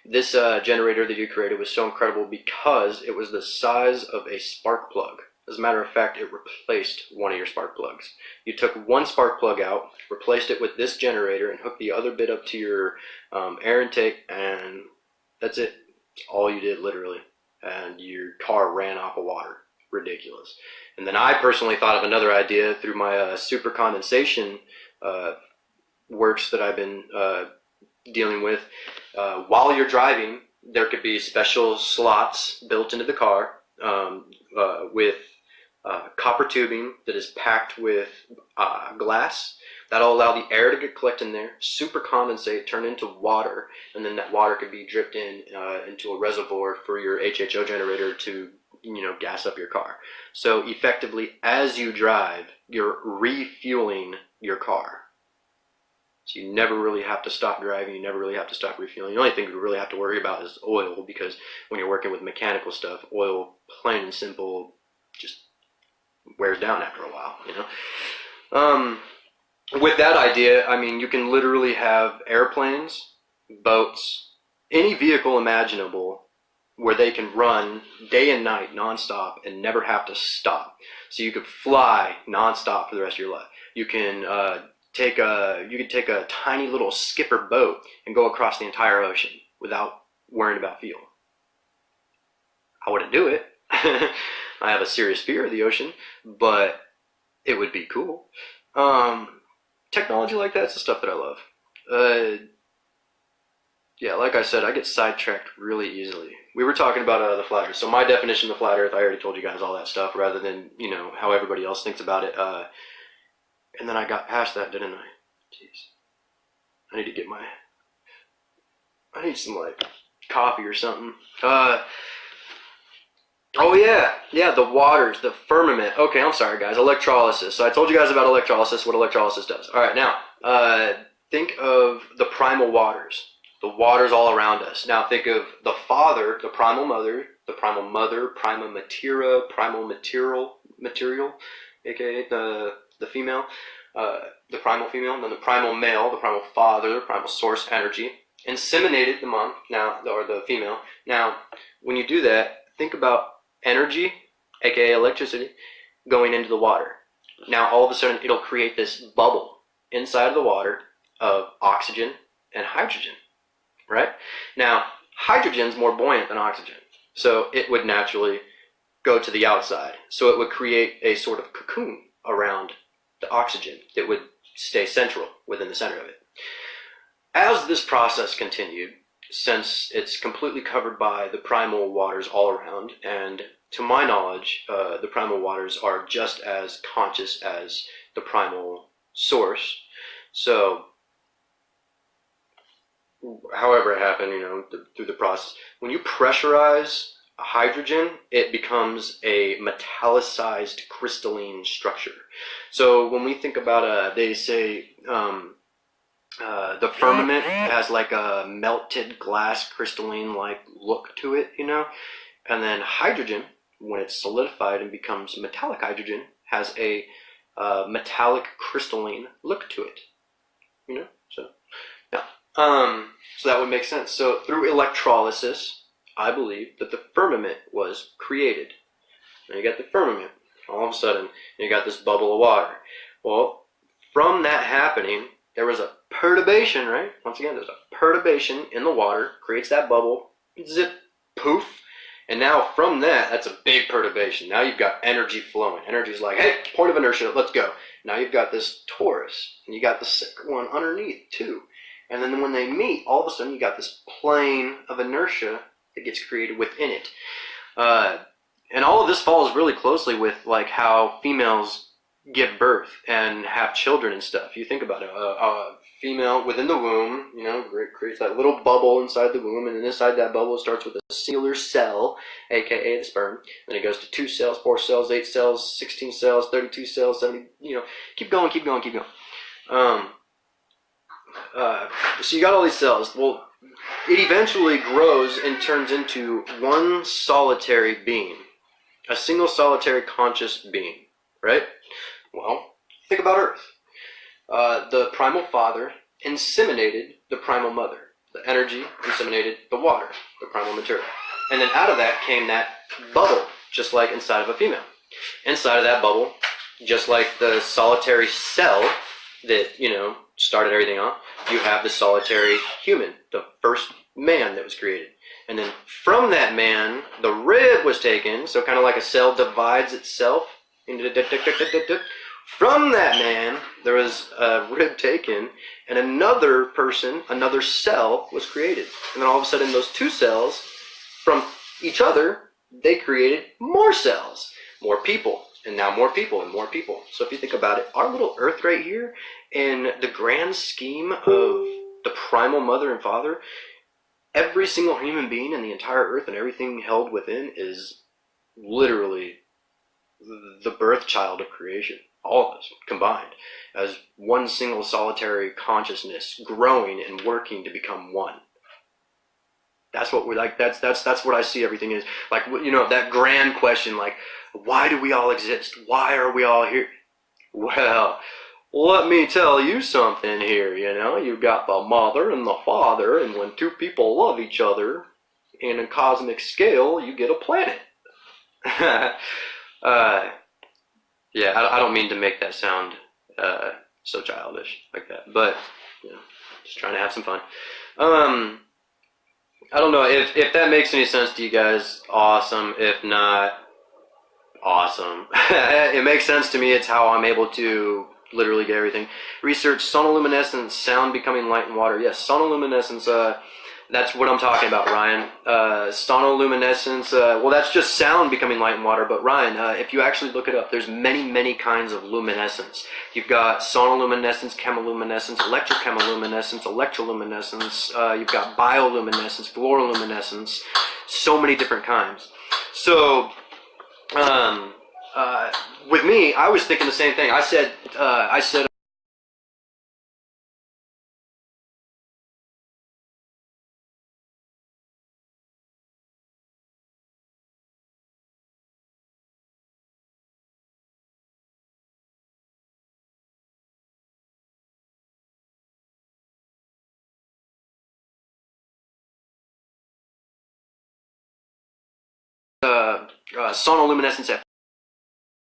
This generator that he created was so incredible because it was the size of a spark plug. As a matter of fact, it replaced one of your spark plugs. You took one spark plug out, replaced it with this generator, and hooked the other bit up to your air intake, and that's it. It's all you did, literally. And your car ran off of water. Ridiculous. And then I personally thought of another idea through my super condensation works that I've been dealing with. While you're driving, there could be special slots built into the car with copper tubing that is packed with glass. That'll allow the air to get collected in there, super condensate, turn into water, and then that water could be dripped into a reservoir for your HHO generator to, gas up your car. So effectively, as you drive, you're refueling your car. So you never really have to stop driving, you never really have to stop refueling. The only thing you really have to worry about is oil, because when you're working with mechanical stuff, oil, plain and simple, just wears down after a while, With that idea, I mean, you can literally have airplanes, boats, any vehicle imaginable where they can run day and night nonstop and never have to stop. So you could fly nonstop for the rest of your life. You can take a tiny little skipper boat and go across the entire ocean without worrying about fuel. I wouldn't do it. I have a serious fear of the ocean, but it would be cool. Technology like that's the stuff that I love. Yeah, like I said, I get sidetracked really easily. We were talking about the flat earth. So my definition of flat earth, I already told you guys all that stuff rather than, how everybody else thinks about it. And then I got past that, didn't I? Jeez. I need some, coffee or something. Oh yeah, the waters, the firmament. Okay, I'm sorry guys, electrolysis. So I told you guys about electrolysis, what electrolysis does. All right, now, think of the primal waters. The waters all around us. Now think of the father, the primal mother, prima materia, primal material, aka the female, the primal female, and then the primal male, the primal father, the primal source energy, inseminated the mom, or the female. Now, when you do that, think about energy, aka electricity, going into the water. Now, all of a sudden, it'll create this bubble inside of the water of oxygen and hydrogen. Right? Now, hydrogen's more buoyant than oxygen, so it would naturally go to the outside. So it would create a sort of cocoon around the oxygen that would stay central within the center of it. As this process continued, since it's completely covered by the primal waters all around, and to my knowledge, the primal waters are just as conscious as the primal source. So however it happened, through the process, when you pressurize hydrogen, it becomes a metallicized crystalline structure. So when we think about, they say the firmament has like a melted glass crystalline like look to it, and then hydrogen, when it's solidified and becomes metallic hydrogen, has a metallic crystalline look to it, so yeah. So that would make sense. So through electrolysis, I believe that the firmament was created. Now you got the firmament. All of a sudden, you got this bubble of water. Well, from that happening, there was a perturbation, right? Once again, there's a perturbation in the water, creates that bubble, zip, poof. And now from that's a big perturbation. Now you've got energy flowing. Energy's like, hey, point of inertia, let's go. Now you've got this torus, and you got the second one underneath too. And then when they meet, all of a sudden you got this plane of inertia that gets created within it. And all of this falls really closely with how females give birth and have children and stuff. You think about it, a female within the womb, creates that little bubble inside the womb, and then inside that bubble it starts with a singular cell, aka the sperm. Then it goes to 2 cells, 4 cells, 8 cells, 16 cells, 32 cells, 70, keep going. So you got all these cells. Well, it eventually grows and turns into one solitary being, a single solitary conscious being, right? Well, think about Earth. The primal father inseminated the primal mother. The energy inseminated the water, the primal material. And then out of that came that bubble, just like inside of a female. Inside of that bubble, just like the solitary cell that, started everything off, you have the solitary human, the first man that was created. And then from that man, the rib was taken, so kind of like a cell divides itself into from that man, there was a rib taken, and another person, another cell was created. And then all of a sudden, those 2 cells, from each other, they created more cells, more people, and now more people and more people. So if you think about it, our little Earth right here, in the grand scheme of the primal mother and father, every single human being in the entire Earth and everything held within is literally the birth child of creation. All of us combined as one single solitary consciousness growing and working to become one. That's what we're like. That's what I see everything is. That grand question, why do we all exist? Why are we all here? Well, let me tell you something here, you know. You got the mother and the father, and when two people love each other in a cosmic scale, you get a planet. uh, yeah, I don't mean to make that sound so childish like that, but you know, just trying to have some fun. Um, I don't know if that makes any sense to you guys. Awesome. If not, awesome. It makes sense to me. It's how I'm able to literally get everything. Research sonoluminescence, sound becoming light in water. Yes, sonoluminescence. That's what I'm talking about, Ryan. Sonoluminescence. Well, that's just sound becoming light in water. But Ryan, if you actually look it up, there's many kinds of luminescence. You've got sonoluminescence, chemiluminescence, electrochemiluminescence, electroluminescence. You've got bioluminescence, fluoroluminescence. So many different kinds. So um, with me, I was thinking the same thing. I said, sonoluminescence at